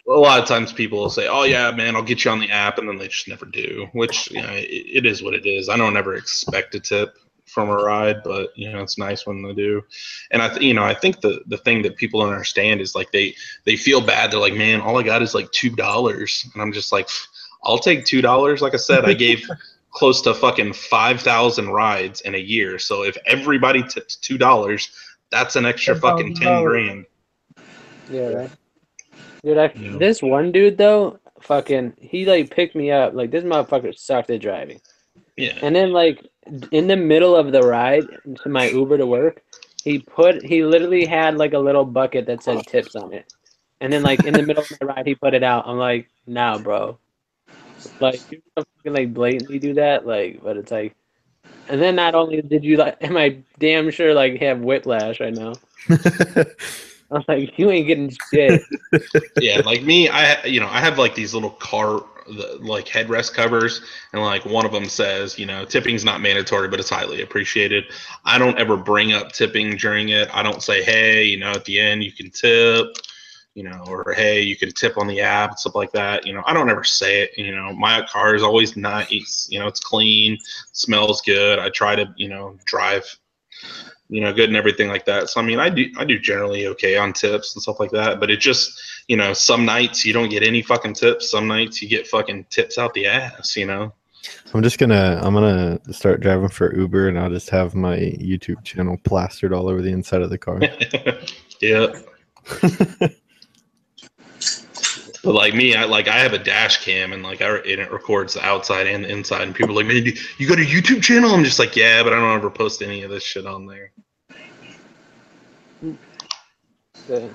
A lot of times people will say, "Oh yeah, man, I'll get you on the app," and then they just never do. Which you know, it is what it is. I don't ever expect a tip from a ride, but you know, it's nice when they do. And I think the thing that people don't understand is like they feel bad. They're like, "Man, all I got is like $2," and I'm just like, "I'll take $2." Like I said, I gave close to fucking 5,000 rides in a year. So if everybody tips $2, that's an extra fucking 10 grand. Yeah, right. Dude, Yeah. this one dude though, fucking, he like picked me up. Like this motherfucker sucked at driving. Yeah. And then like in the middle of the ride to my Uber to work, he literally had like a little bucket that said tips on it. And then like in the middle of my ride, he put it out. I'm like, nah, bro. Like you don't fucking like blatantly do that, like, but it's like, and then not only did you like, am I damn sure like have whiplash right now? I'm like, you ain't getting shit. Yeah, like me, I have like these little car like headrest covers, and like one of them says, tipping's not mandatory, but it's highly appreciated. I don't ever bring up tipping during it. I don't say, hey, at the end you can tip, or hey, you can tip on the app, stuff like that. I don't ever say it. My car is always nice. It's clean, smells good. I try to, drive good and everything like that. So I mean, I do generally okay on tips and stuff like that, but it just, some nights you don't get any fucking tips. Some nights you get fucking tips out the ass, I'm gonna start driving for Uber, and I'll just have my YouTube channel plastered all over the inside of the car. Yeah. But like me, I have a dash cam, and it records the outside and the inside, and people are like, man, you got a YouTube channel? I'm just like, yeah, but I don't ever post any of this shit on there. Okay.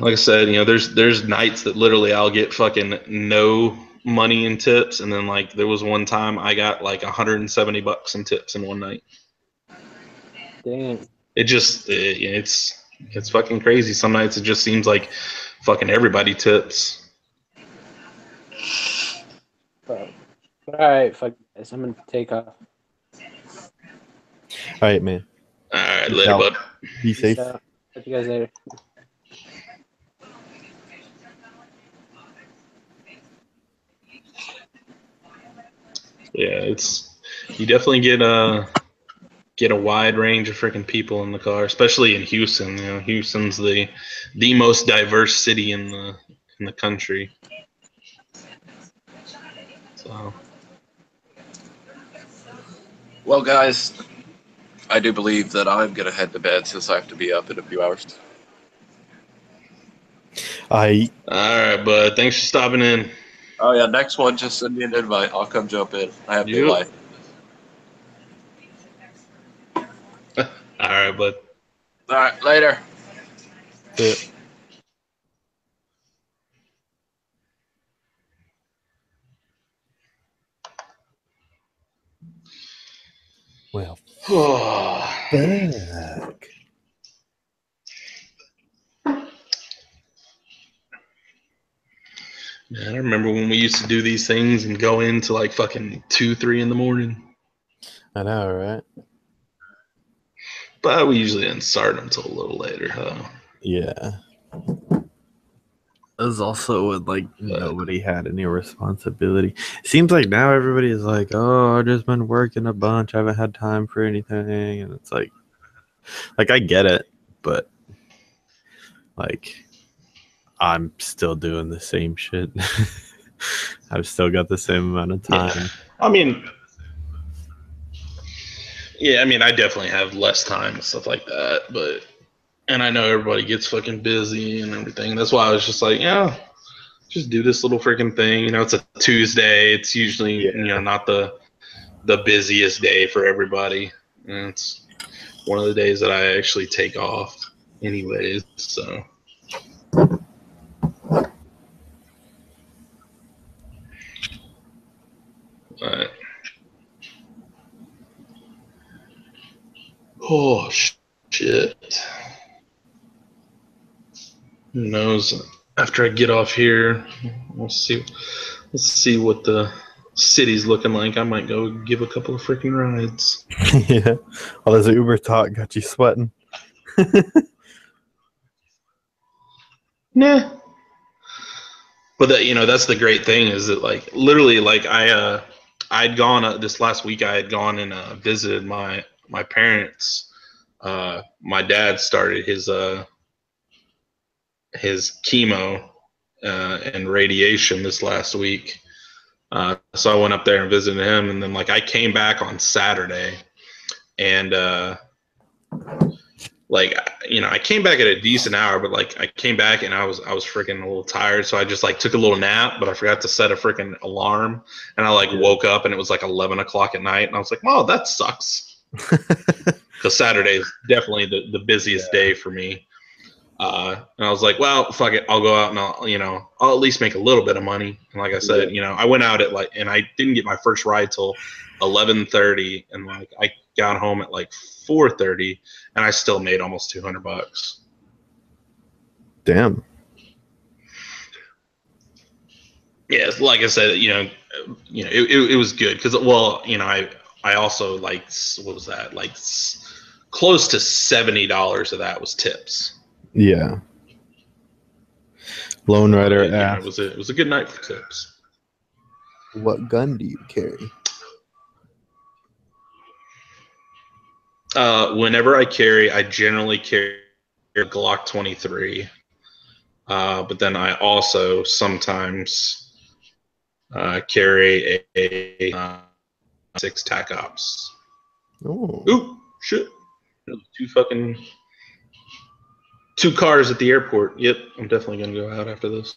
Like I said, there's nights that literally I'll get fucking no money in tips, and then like there was one time I got like $170 in tips in one night. Damn. It just it's fucking crazy. Some nights it just seems like fucking everybody tips. But all right, fuck this. I'm gonna take off. All right, man. All right, Peace later, out. bud. Be safe. Talk to you guys later. Yeah, you definitely get a wide range of freaking people in the car, especially in Houston. Houston's the most diverse city in the country. So, Well, guys, I do believe that I'm going to head to bed since I have to be up in a few hours. all right, bud. Thanks for stopping in. Oh, yeah, next one, just send me an invite. I'll come jump in. I have new life. All right, bud. All right, later. That's it. Well, Man, fuck. I remember when we used to do these things and go into like fucking 2, 3 in the morning. I know, right? But we usually didn't start until a little later, huh? Yeah. It was also when like nobody had any responsibility. Seems like now everybody's like, "Oh, I've just been working a bunch. I haven't had time for anything," and it's like I get it, but like I'm still doing the same shit. I've still got the same amount of time. Yeah. I mean, I definitely have less time and stuff like that, but and I know everybody gets fucking busy and everything. That's why I was just like, yeah, just do this little freaking thing. You know, it's a Tuesday. It's usually not the busiest day for everybody. And it's one of the days that I actually take off, anyways. So. But, oh shit! Who knows? After I get off here, we'll see. Let's see what the city's looking like. I might go give a couple of freaking rides. Yeah. All this Uber talk got you sweating. Nah. But that's the great thing is that like literally like I'd gone this last week. I had gone and visited my parents. My dad started his chemo and radiation this last week. So I went up there and visited him, and then like I came back on Saturday, and like I came back at a decent hour, but like I came back and I was freaking a little tired, so I just like took a little nap, but I forgot to set a freaking alarm, and I like woke up and it was like 11 o'clock at night, and I was like, oh, that sucks, because Saturday is definitely the busiest day for me. And I was like, well, fuck it. I'll go out and I'll at least make a little bit of money. And like I said, I went out at and I didn't get my first ride till 11:30, and like I got home at like 4:30, and I still made almost $200. Damn. Yeah, like I said, it was good because I also like what was that like close to $70 of that was tips. Yeah. Lone Rider asked, it was a good night for tips. What gun do you carry? Whenever I generally carry a Glock 23. But then I also sometimes carry a 6 TAC Ops. Oh. Ooh, shit. Two cars at the airport. Yep, I'm definitely going to go out after this.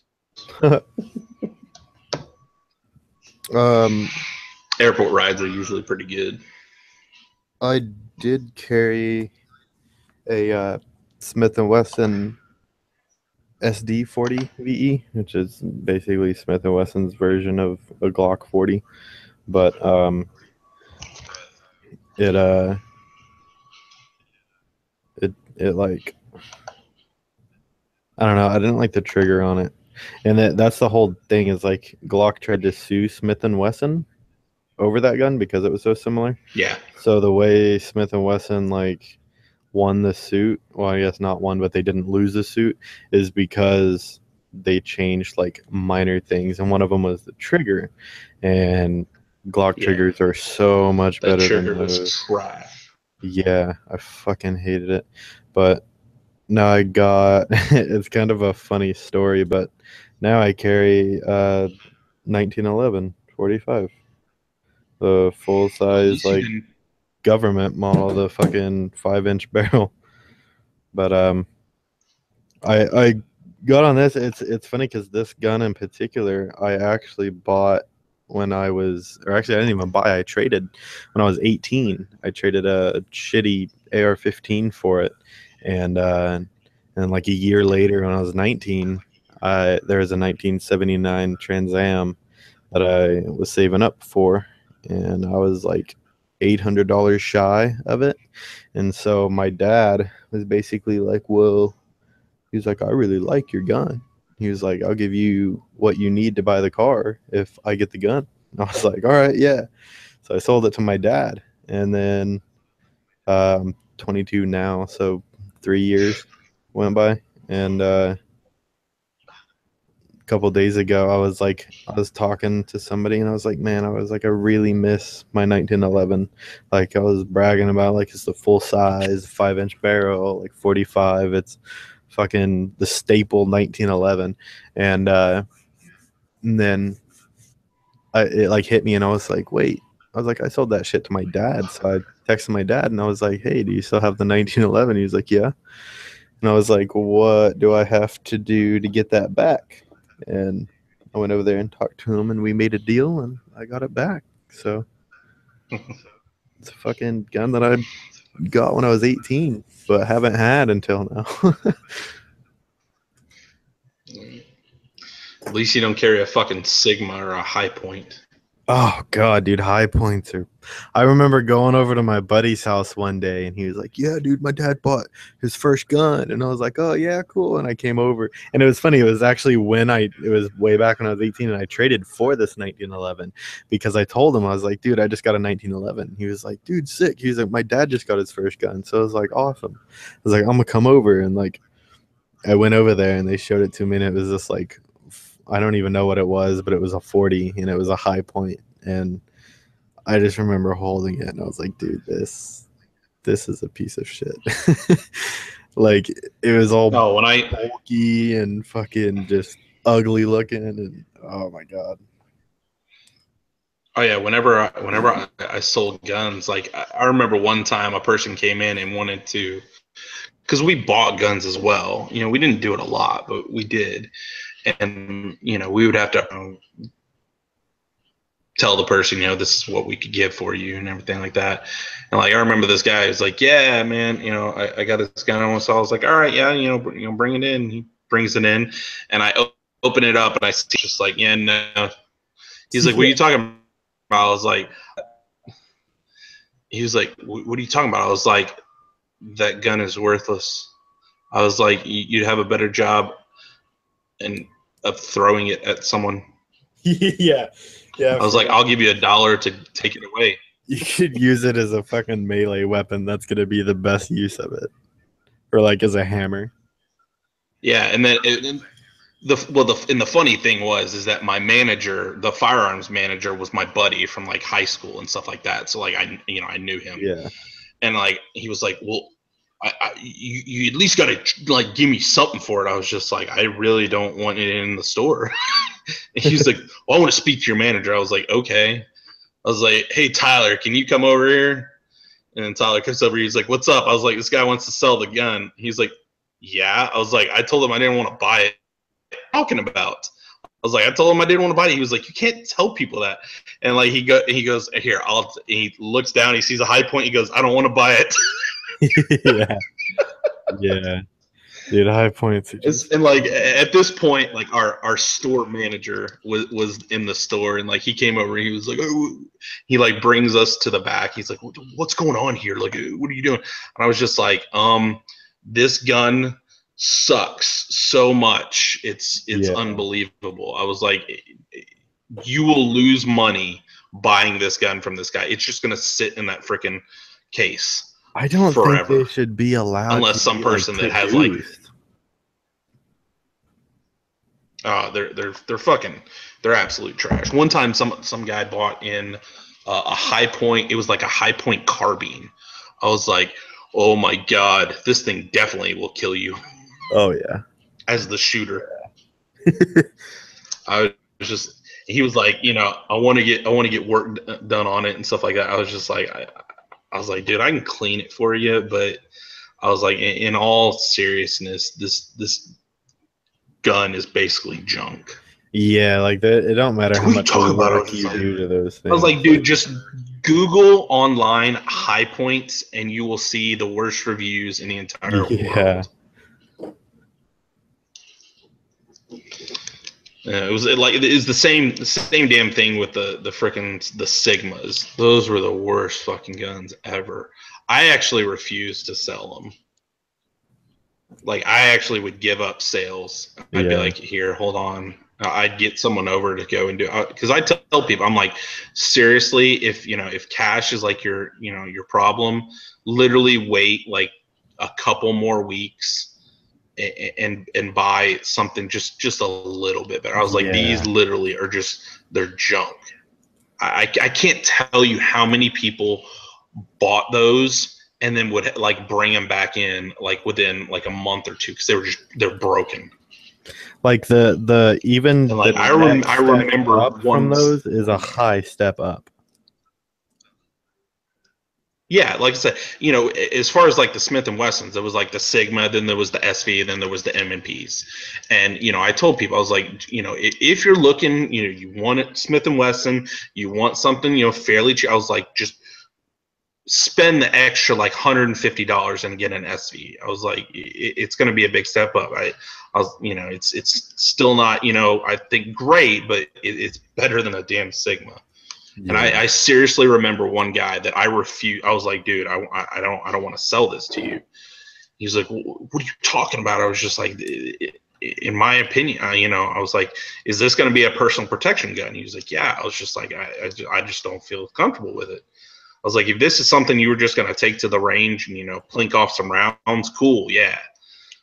Airport rides are usually pretty good. I did carry a Smith & Wesson SD40 VE, which is basically Smith & Wesson's version of a Glock 40. But it like, I don't know, I didn't like the trigger on it. And that's the whole thing is like Glock tried to sue Smith & Wesson over that gun because it was so similar. Yeah. So the way Smith & Wesson like won the suit, well, I guess not won, but they didn't lose the suit, is because they changed like minor things, and one of them was the trigger. And Glock triggers are so much better than those. That trigger was trash. Yeah, I fucking hated it. But now I got it's kind of a funny story, but now I carry 1911 45, the full size like government model, the fucking 5-inch barrel. But I got on this. It's funny because this gun in particular I actually bought when I was, or actually I didn't even buy. I traded when I was 18. I traded a shitty AR-15 for it, and like a year later when I was 19, there was a 1979 Trans Am that I was saving up for, and I was like $800 shy of it. And so my dad was basically like, well, he's like, I really like your gun. He was like, I'll give you what you need to buy the car if I get the gun. And I was like, all right, yeah. So I sold it to my dad. And then I'm 22 now, so 3 years went by. And a couple days ago, I was talking to somebody, and I was like, man, I really miss my 1911. Like, I was bragging about, like, it's the full size 5-inch barrel, like 45. It's fucking the staple 1911. And then it like hit me, and I was like, wait. I was like, I sold that shit to my dad. So I texted my dad, and I was like, hey, do you still have the 1911? He was like, yeah. And I was like, what do I have to do to get that back? And I went over there and talked to him, and we made a deal, and I got it back. So it's a fucking gun that I got when I was 18, but haven't had until now. At least you don't carry a fucking Sigma or a High Point. Oh god, dude, high points are. I remember going over to my buddy's house one day, and he was like, yeah, dude, my dad bought his first gun. And I was like, oh yeah, cool. And I came over, and it was funny, it was actually it was way back when I was 18, and I traded for this 1911 because I told him, I was like, dude, I just got a 1911. He was like, dude, sick. He was like, my dad just got his first gun. So I was like, awesome. I was like, I'm gonna come over. And like, I went over there, and they showed it to me, and it was just like, I don't even know what it was, but it was a 40, and it was a High Point. And I just remember holding it, and I was like, dude, this is a piece of shit. Like, it was all bulky and fucking just ugly looking, and oh my god. Oh yeah, whenever I sold guns, like I remember one time a person came in and wanted to, because we bought guns as well. You know, we didn't do it a lot, but we did. And, you know, we would have to tell the person, you know, this is what we could get for you and everything like that. And like, I remember this guy was like, yeah, man, you know, I got this gun. So I was like, all right, yeah, you know, bring it in. He brings it in, and I open it up, and I see just like, yeah, no. He's like, what are you talking about? I was like, he was like, what are you talking about? I was like, that gun is worthless. I was like, you'd have a better job of throwing it at someone. Yeah. I was like, I'll give you $1 to take it away. You could use it as a fucking melee weapon. That's gonna be the best use of it, or like as a hammer. Yeah, and then the funny thing is that my manager, the firearms manager, was my buddy from like high school and stuff like that. So like I knew him. Yeah. And like he was like, well, you at least gotta like give me something for it. I was just like, I really don't want it in the store. And he's like, well, I want to speak to your manager. I was like, okay. I was like, hey Tyler, can you come over here? And then Tyler comes over. He's like, what's up? I was like, this guy wants to sell the gun. He's like, yeah. I was like, I told him I didn't want to buy it. Talking about. I was like, I told him I didn't want to buy it. He was like, you can't tell people that. And like he goes here. He looks down. He sees a High Point. He goes, I don't want to buy it. Yeah. Dude, High Points. And like at this point, like our store manager was in the store, and like he came over. And he was like, oh, he like brings us to the back. He's like, what's going on here? Like, what are you doing? And I was just like, this gun sucks so much. It's unbelievable. I was like, you will lose money buying this gun from this guy. It's just gonna sit in that freaking case. I don't forever. think they should be allowed, unless some person that has like, they're absolute trash. One time, some guy bought in a High Point. It was like a High Point carbine. I was like, oh my god, this thing definitely will kill you. Oh yeah, as the shooter. I was just. He was like, you know, I want to get work done on it and stuff like that. I was just like, I was like, dude, I can clean it for you, but I was like, in all seriousness, this gun is basically junk. Yeah, like that. It don't matter how much work you do to those things. I was like, dude, just Google online High Points, and you will see the worst reviews in the entire world. It was the same damn thing with the frickin' the Sigmas. Those were the worst fucking guns ever. I actually refused to sell them. Like, I actually would give up sales. I'd be like, here, hold on. I'd get someone over to go and do it. Because I tell people, I'm like, seriously, if cash is like your problem, literally wait like a couple more weeks and buy something just a little bit better. I was like, these literally are they're junk. I can't tell you how many people bought those and then would like bring them back in like within like a month or two because they're broken. Like the even and like the I remember up from those is a high step up. Yeah, like I said, as far as like the Smith and Wessons, there was like the Sigma, then there was the SV, then there was the M&Ps. And I told people, I was like, if you're looking, you want it Smith and Wesson, you want something, fairly cheap. I was like, just spend the extra like $150 and get an SV. I was like, it's going to be a big step up. I was, it's still not, I think great, but it's better than a damn Sigma. Yeah. And I seriously remember one guy that I refused. I was like, dude, I don't want to sell this to you. He's like, what are you talking about? I was just like, in my opinion, I was like, is this going to be a personal protection gun? He was like, yeah. I was just like, I just don't feel comfortable with it. I was like, if this is something you were just going to take to the range and, plink off some rounds, cool, yeah.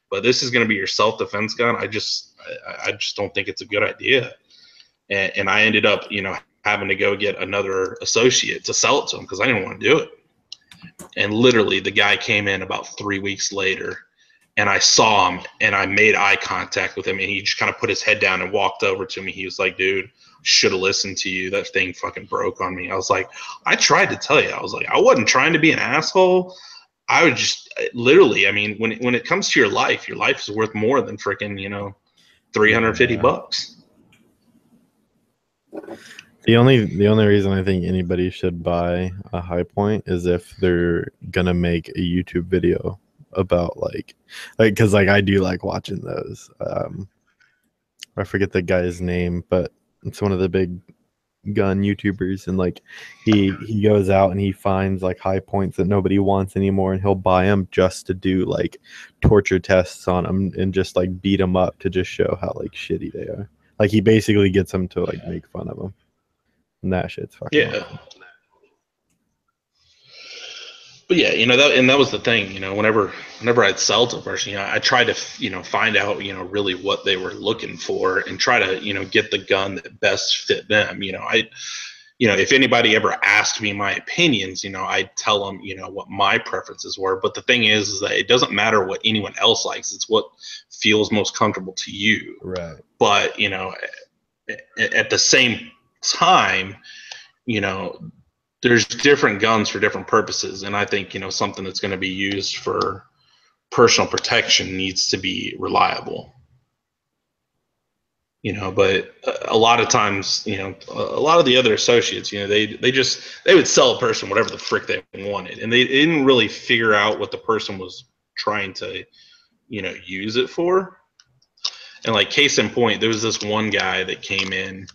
But this is going to be your self-defense gun. I just don't think it's a good idea. And I ended up, having to go get another associate to sell it to him because I didn't want to do it. And literally the guy came in about 3 weeks later and I saw him and I made eye contact with him and he just kind of put his head down and walked over to me. He was like, dude, should have listened to you. That thing fucking broke on me. I was like, I tried to tell you. I was like, I wasn't trying to be an asshole. I was just literally, I mean, when it comes to your life is worth more than freaking, $350. The only reason I think anybody should buy a High Point is if they're gonna make a YouTube video about like because like I do like watching those. I forget the guy's name, but it's one of the big gun YouTubers, and like he goes out and he finds like High Points that nobody wants anymore, and he'll buy them just to do like torture tests on them and just like beat them up to just show how like shitty they are. Like he basically gets them to like make fun of them. And that shit's fucking awesome. But yeah, that was the thing, whenever I'd sell to a person, I tried to, find out, really what they were looking for and try to, get the gun that best fit them. If anybody ever asked me my opinions, I'd tell them, what my preferences were. But the thing is that it doesn't matter what anyone else likes. It's what feels most comfortable to you. Right. But, at the same time, there's different guns for different purposes, and I think something that's going to be used for personal protection needs to be reliable. But a lot of times, a lot of the other associates, they would sell a person whatever the frick they wanted, and they didn't really figure out what the person was trying to use it for. And like case in point, there was this one guy that came in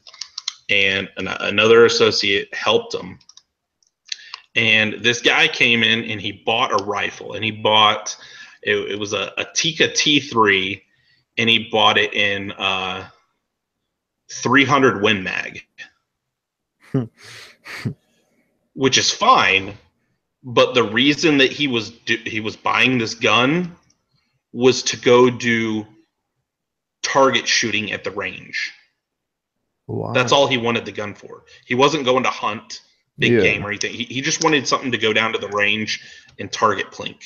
and another associate helped him. And this guy came in and he bought a rifle, and he bought, it was a Tikka T3, and he bought it in 300 Win Mag, which is fine. But the reason that he was buying this gun was to go do target shooting at the range. Wow. That's all he wanted the gun for. He wasn't going to hunt big game or anything. He just wanted something to go down to the range and target plink.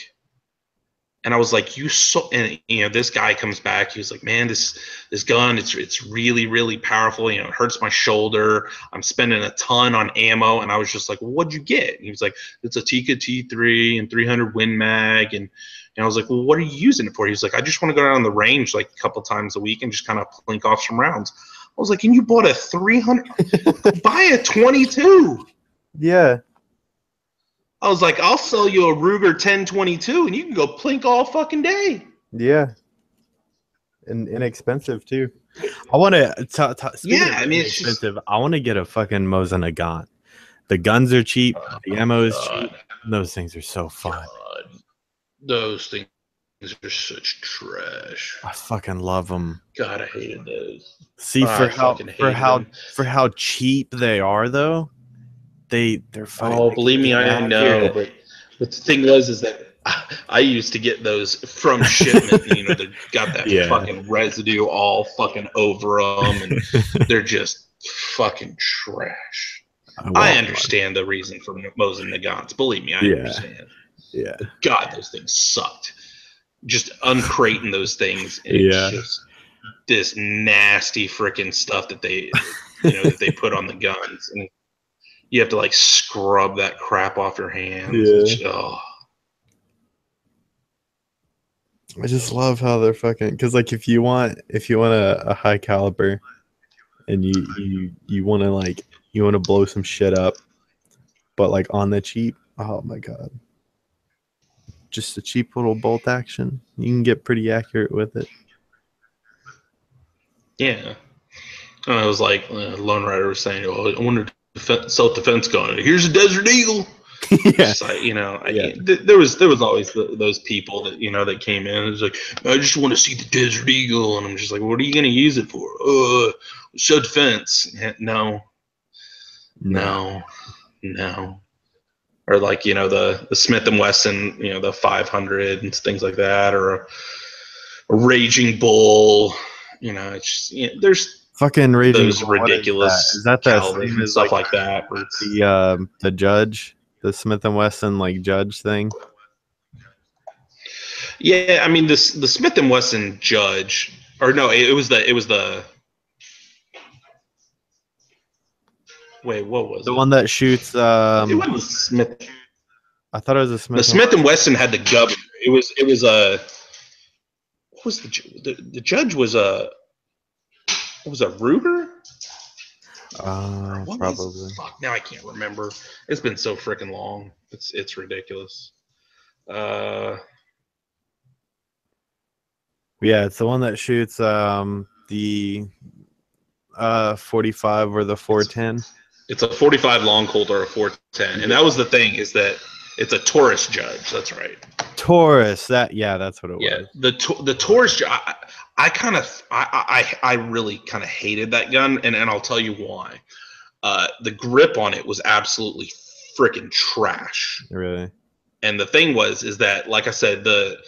And I was like, this guy comes back. He was like, man, this gun, it's really, really powerful. It hurts my shoulder. I'm spending a ton on ammo. And I was just like, well, what'd you get? And he was like, it's a Tikka T3 and 300 Win Mag. And I was like, well, what are you using it for? He was like, I just want to go down the range like a couple times a week and just kind of plink off some rounds. I was like, and you bought a 300? Buy a 22. Yeah. I was like, I'll sell you a Ruger 1022 and you can go plink all fucking day. Yeah. and inexpensive too. I want to. Speaking Yeah, of I mean, it's just inexpensive, I want to get a fucking Mosin Nagant. The guns are cheap. The ammo is cheap. God, Those things are so fun. God, those things are such trash. I fucking love them. God, I hated those. See, I fucking hated them. for how cheap they are, though, they're fucking. Oh, believe me, I know. accurate. But the thing was, is that I used to get those from shipment. And, they got that Yeah. fucking residue all fucking over them, and they're just fucking trash. I understand the reason for Mosin Nagants. Believe me, I understand. Yeah. God, those things sucked. Just uncrating those things, and Yeah. it's just this nasty freaking stuff that they, that they put on the guns, and you have to like scrub that crap off your hands. Yeah. I just love how they're fucking, because like if you want a high caliber, and you want to blow some shit up, but like on the cheap, oh my god, just a cheap little bolt action, you can get pretty accurate with it. Yeah. And I was like, Lone Rider was saying, "Oh, I wonder self-defense gun. Here's a Desert Eagle." Yeah. There was always those people that that came in. It was like, I just want to see the Desert Eagle, and I'm just like, what are you going to use it for? Self-defense. No. Or like the Smith and Wesson, the 500 and things like that, or a Raging Bull. It's just, there's fucking Raging those Bull, ridiculous is that calibers same and as stuff like that. The Judge, the Smith and Wesson like Judge thing? Yeah, I mean the Smith and Wesson Judge, or no, it was the. Wait, what was The it? one that shoots. It wasn't the Smith. I thought it was a Smith. The Smith and Wesson had the Governor. It was a. What was the Judge was a. What was a Ruger? Probably. Fuck, now I can't remember. It's been so freaking long. It's ridiculous. Yeah, it's the one that shoots the 45 or the 410. It's a 45 long Colt or a 410, and that was the thing, is that it's a Taurus Judge. That's right. Taurus. That's what it was. Yeah, the Taurus. I really kind of hated that gun, and I'll tell you why. The grip on it was absolutely freaking trash. Really. And the thing is that, like I said, the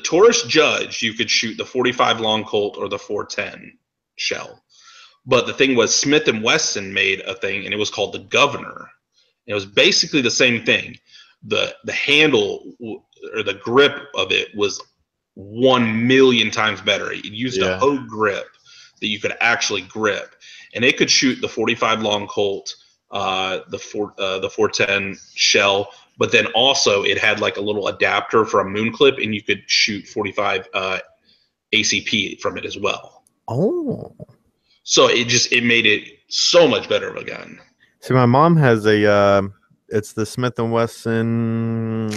Taurus Judge, you could shoot the 45 long Colt or the 410 shell. But the thing was, Smith and Wesson made a thing, and it was called the Governor. It was basically the same thing. The handle or the grip of it was 1,000,000 times better. It used a hoe grip that you could actually grip, and it could shoot the 45 long Colt, the 410 shell, but then also it had like a little adapter for a moon clip, and you could shoot 45 ACP from it as well. Oh. So it made it so much better of a gun. See, my mom has it's the Smith & Wesson.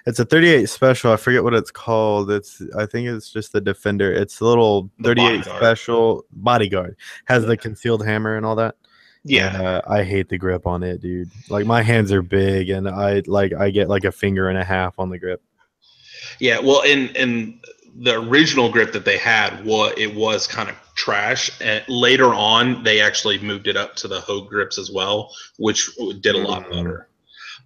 It's a 38 special. I forget what it's called. I think it's just the Defender. It's a little 38 special bodyguard. Has the concealed hammer and all that. Yeah. And, I hate the grip on it, dude. Like, my hands are big, and I get like a finger and a half on the grip. Yeah, well, in the original grip that they had, it was kind of trash, and later on they actually moved it up to the hoe grips as well, which did a lot better.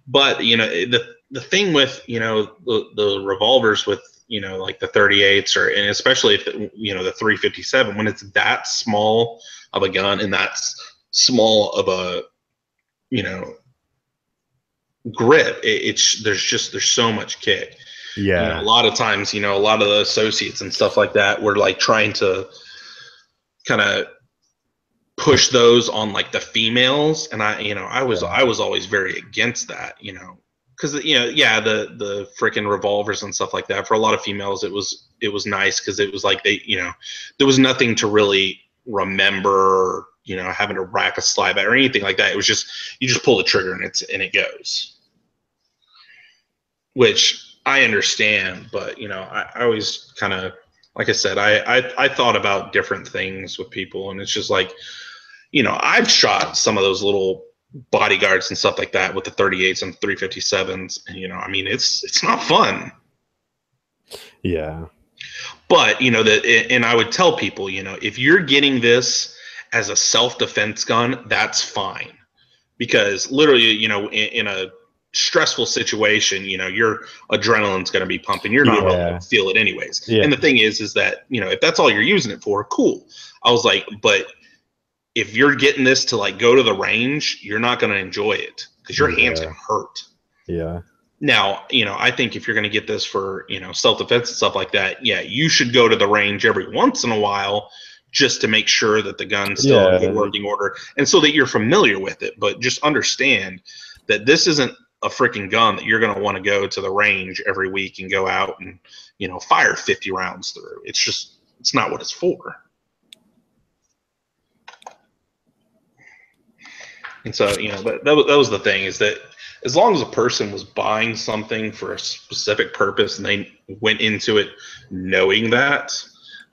But the thing with the revolvers with like the 38s, and especially if the 357, when it's that small of a gun and that's small of a grip, there's so much kick. Yeah. A lot of times, a lot of the associates and stuff like that were like trying to kind of push those on like the females, and I was always very against that, because the freaking revolvers and stuff like that, for a lot of females it was nice, because it was like they there was nothing to really remember, having to rack a slide back or anything like that. It was just you just pull the trigger and it goes, which I understand, but I always kind of like I said, I thought about different things with people, and it's just like, I've shot some of those little bodyguards and stuff like that with the 38s and 357s, and I mean, it's not fun. Yeah. But and I would tell people, if you're getting this as a self-defense gun, that's fine, because literally, in a stressful situation, your adrenaline's going to be pumping. You're not really going to feel it anyways. Yeah. And the thing is that, if that's all you're using it for, cool. I was like, but if you're getting this to like go to the range, you're not going to enjoy it because your hands can hurt. Yeah. Now, I think if you're going to get this for, self-defense and stuff like that, yeah, you should go to the range every once in a while just to make sure that the gun's still in good working order and so that you're familiar with it. But just understand that this isn't a freaking gun that you're going to want to go to the range every week and go out and, fire 50 rounds through. It's not what it's for. And so, that was the thing, is that as long as a person was buying something for a specific purpose and they went into it knowing that,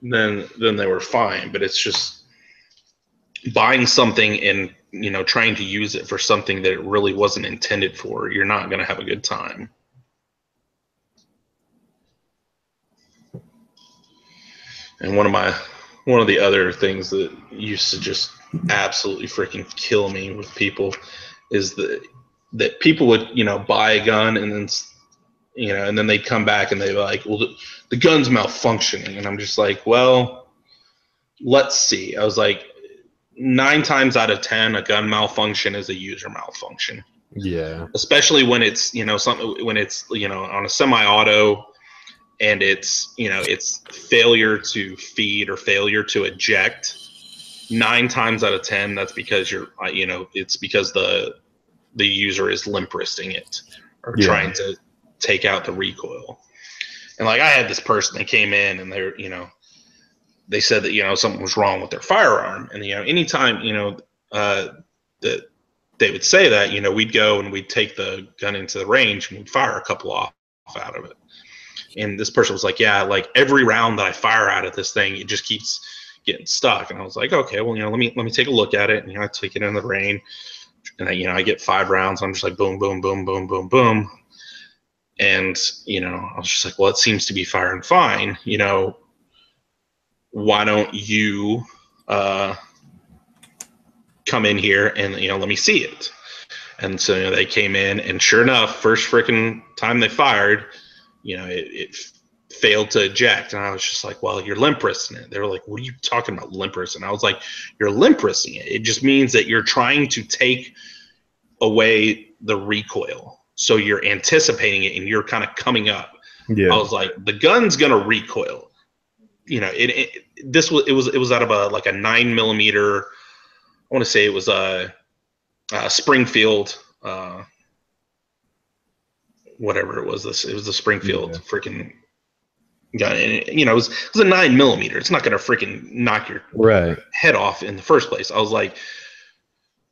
then they were fine. But it's just buying something and, trying to use it for something that it really wasn't intended for, you're not going to have a good time. And one of the other things that used to just absolutely freaking kill me with people is that people would, buy a gun and then, and then they'd come back and they'd be like, well, the gun's malfunctioning. And I'm just like, well, let's see. I was like, 9 times out of 10, a gun malfunction is a user malfunction. Yeah. Especially when it's, when it's, on a semi-auto and it's, it's failure to feed or failure to eject. 9 times out of 10, that's because it's because the user is limp wristing it or trying to take out the recoil. And like I had this person that came in and they're, they said that, something was wrong with their firearm. And, anytime, that they would say that, we'd go and we'd take the gun into the range and we'd fire a couple off out of it. And this person was like, yeah, like every round that I fire out of this thing, it just keeps getting stuck. And I was like, okay, well, let me take a look at it. And, I take it in the range and I get 5 rounds. I'm just like, boom, boom, boom, boom, boom, boom. And, I was just like, well, it seems to be firing fine. Why don't you come in here and, let me see it. And so, they came in and sure enough, first freaking time they fired, it failed to eject. And I was just like, well, you're limp wristing it. They were like, what are you talking about, limp wristing? I was like, you're limp wristing it. It just means that you're trying to take away the recoil. So you're anticipating it and you're kind of coming up. Yeah. I was like, the gun's going to recoil. It was out of a 9mm. I want to say it was a Springfield, whatever it was. It was the Springfield freaking gun. And it was a 9mm. It's not going to freaking knock your head off in the first place. I was like,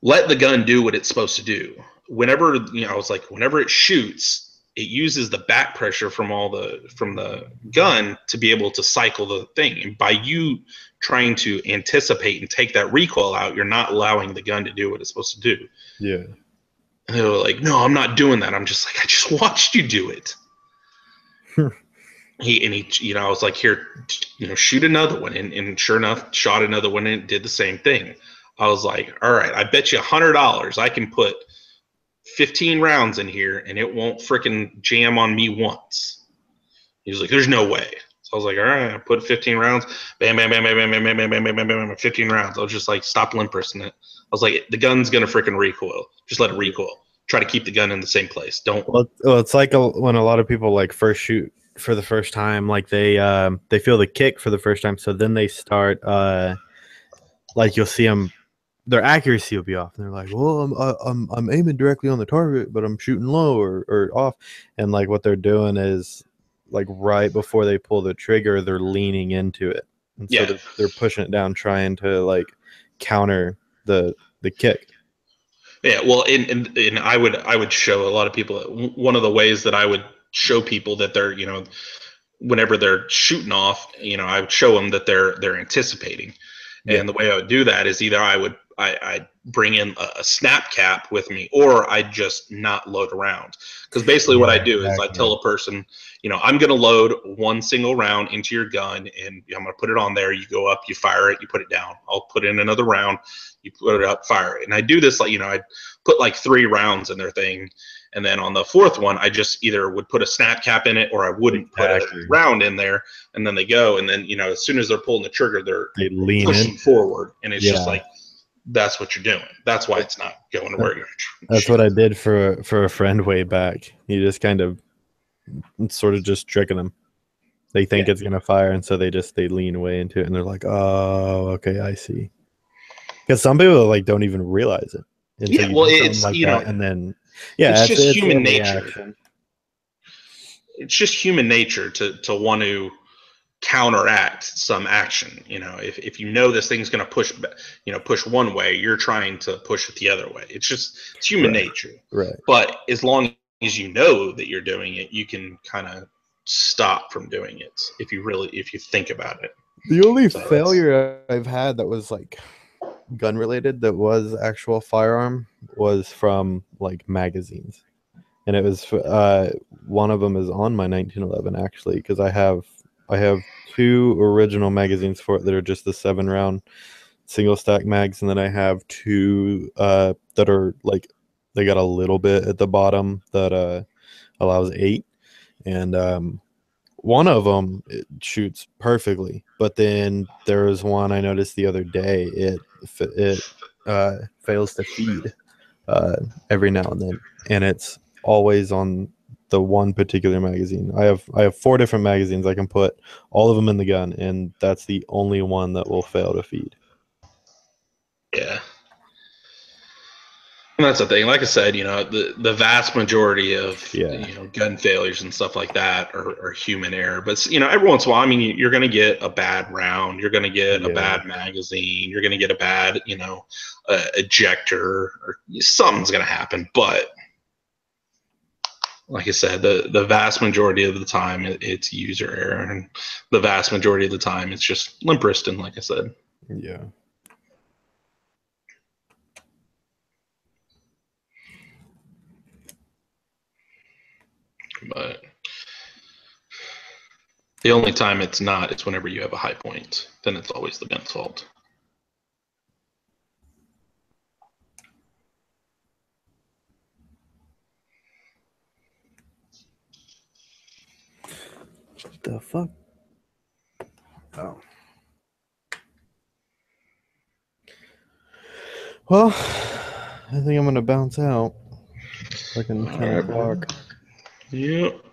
let the gun do what it's supposed to do. Whenever, I was like, whenever it shoots, it uses the back pressure from the gun to be able to cycle the thing. And by you trying to anticipate and take that recoil out, you're not allowing the gun to do what it's supposed to do. Yeah. And they were like, no, I'm not doing that. I'm just like, I just watched you do it. He, I was like, here, shoot another one. And sure enough, shot another one and it did the same thing. I was like, all right, I bet you $100 I can put 15 rounds in here and it won't freaking jam on me once. He was like, there's no way. So I was like, all right, I put 15 rounds, bam, bam, bam, bam, bam, bam, bam, bam, bam, bam, bam, 15 rounds. I was just like, stop limp wristing it. I was like, the gun's going to freaking recoil. Just let it recoil. Try to keep the gun in the same place. Don't. Well, it's like when a lot of people like first shoot for the first time, like they feel the kick for the first time. So then they start, like you'll see them, their accuracy will be off. And they're like, well, I'm aiming directly on the target, but I'm shooting low or off. And like what they're doing is like right before they pull the trigger, they're leaning into it. And so they're pushing it down, trying to like counter the kick. Yeah, well, and I would show a lot of people that one of the ways that I would show people that they're, whenever they're shooting off, I would show them that they're anticipating. Yeah. And the way I would do that is either I'd bring in a snap cap with me, or I'd just not load around. Because basically what I do is I tell a person, I'm going to load one single round into your gun, and I'm going to put it on there. You go up, you fire it, you put it down. I'll put in another round, you put it up, fire it. And I do this I'd put like 3 rounds in their thing. And then on the 4th one, I just either would put a snap cap in it, or I wouldn't put a round in there. And then they go, and then as soon as they're pulling the trigger, they lean pushing in forward, and it's just like, that's what you're doing. That's why it's not going to where you're. That's what I did for a friend way back. You just kind of sort of just tricking them. They think it's gonna fire, and so they lean away into it, and they're like, "Oh, okay, I see." Because some people don't even realize it. Yeah, well, it's and then it's just it's human nature. It's just human nature to want to counteract some action. If this thing's going to push one way, you're trying to push it the other way. It's human nature. Right. But as long as you know that you're doing it, you can kind of stop from doing it if you think about it. The only failure I've had that was gun related that was actual firearm was from magazines, and it was one of them is on my 1911 actually, because I have 2 original magazines for it that are just the 7-round single stack mags, and then I have 2 that are they got a little bit at the bottom that allows 8, and one of them it shoots perfectly, but then there was one I noticed the other day it fails to feed every now and then, and it's always on the one particular magazine. I have 4 different magazines. I can put all of them in the gun, and that's the only one that will fail to feed. Yeah. And that's the thing. Like I said, the vast majority of gun failures and stuff like that are human error. But every once in a while, you're going to get a bad round, you're going to get a bad magazine, you're going to get a bad ejector, or something's going to happen. But like I said, the vast majority of the time it's user error, and the vast majority of the time it's just limp wristing, like I said. Yeah. But the only time it's not, it's whenever you have a high point. Then it's always the gun's fault. The fuck? Oh. Well, I think I'm gonna bounce out. Fucking 10 o'clock. Yep.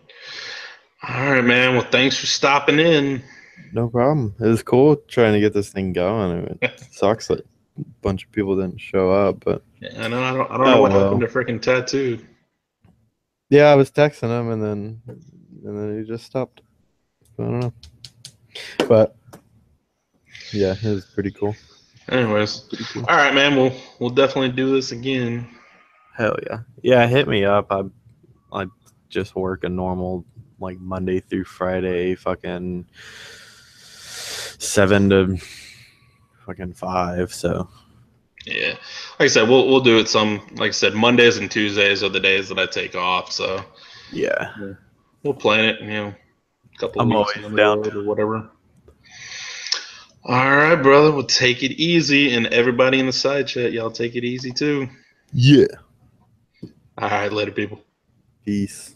All right, man. Well, thanks for stopping in. No problem. It was cool trying to get this thing going. It sucks that a bunch of people didn't show up, but I know. I don't know what happened to freaking Tattoo. Yeah, I was texting him, and then he just stopped. I don't know, but yeah, it was pretty cool. Anyways, cool. All right, man. We'll definitely do this again. Hell yeah, yeah. Hit me up. I just work a normal Monday through Friday, fucking 7 to fucking 5. So yeah, like I said, we'll do it like I said, Mondays and Tuesdays are the days that I take off. So yeah. We'll plan it. A couple of weeks on the road or whatever. All right, brother. We'll take it easy, and everybody in the side chat, y'all take it easy too. Yeah. All right, later, people. Peace.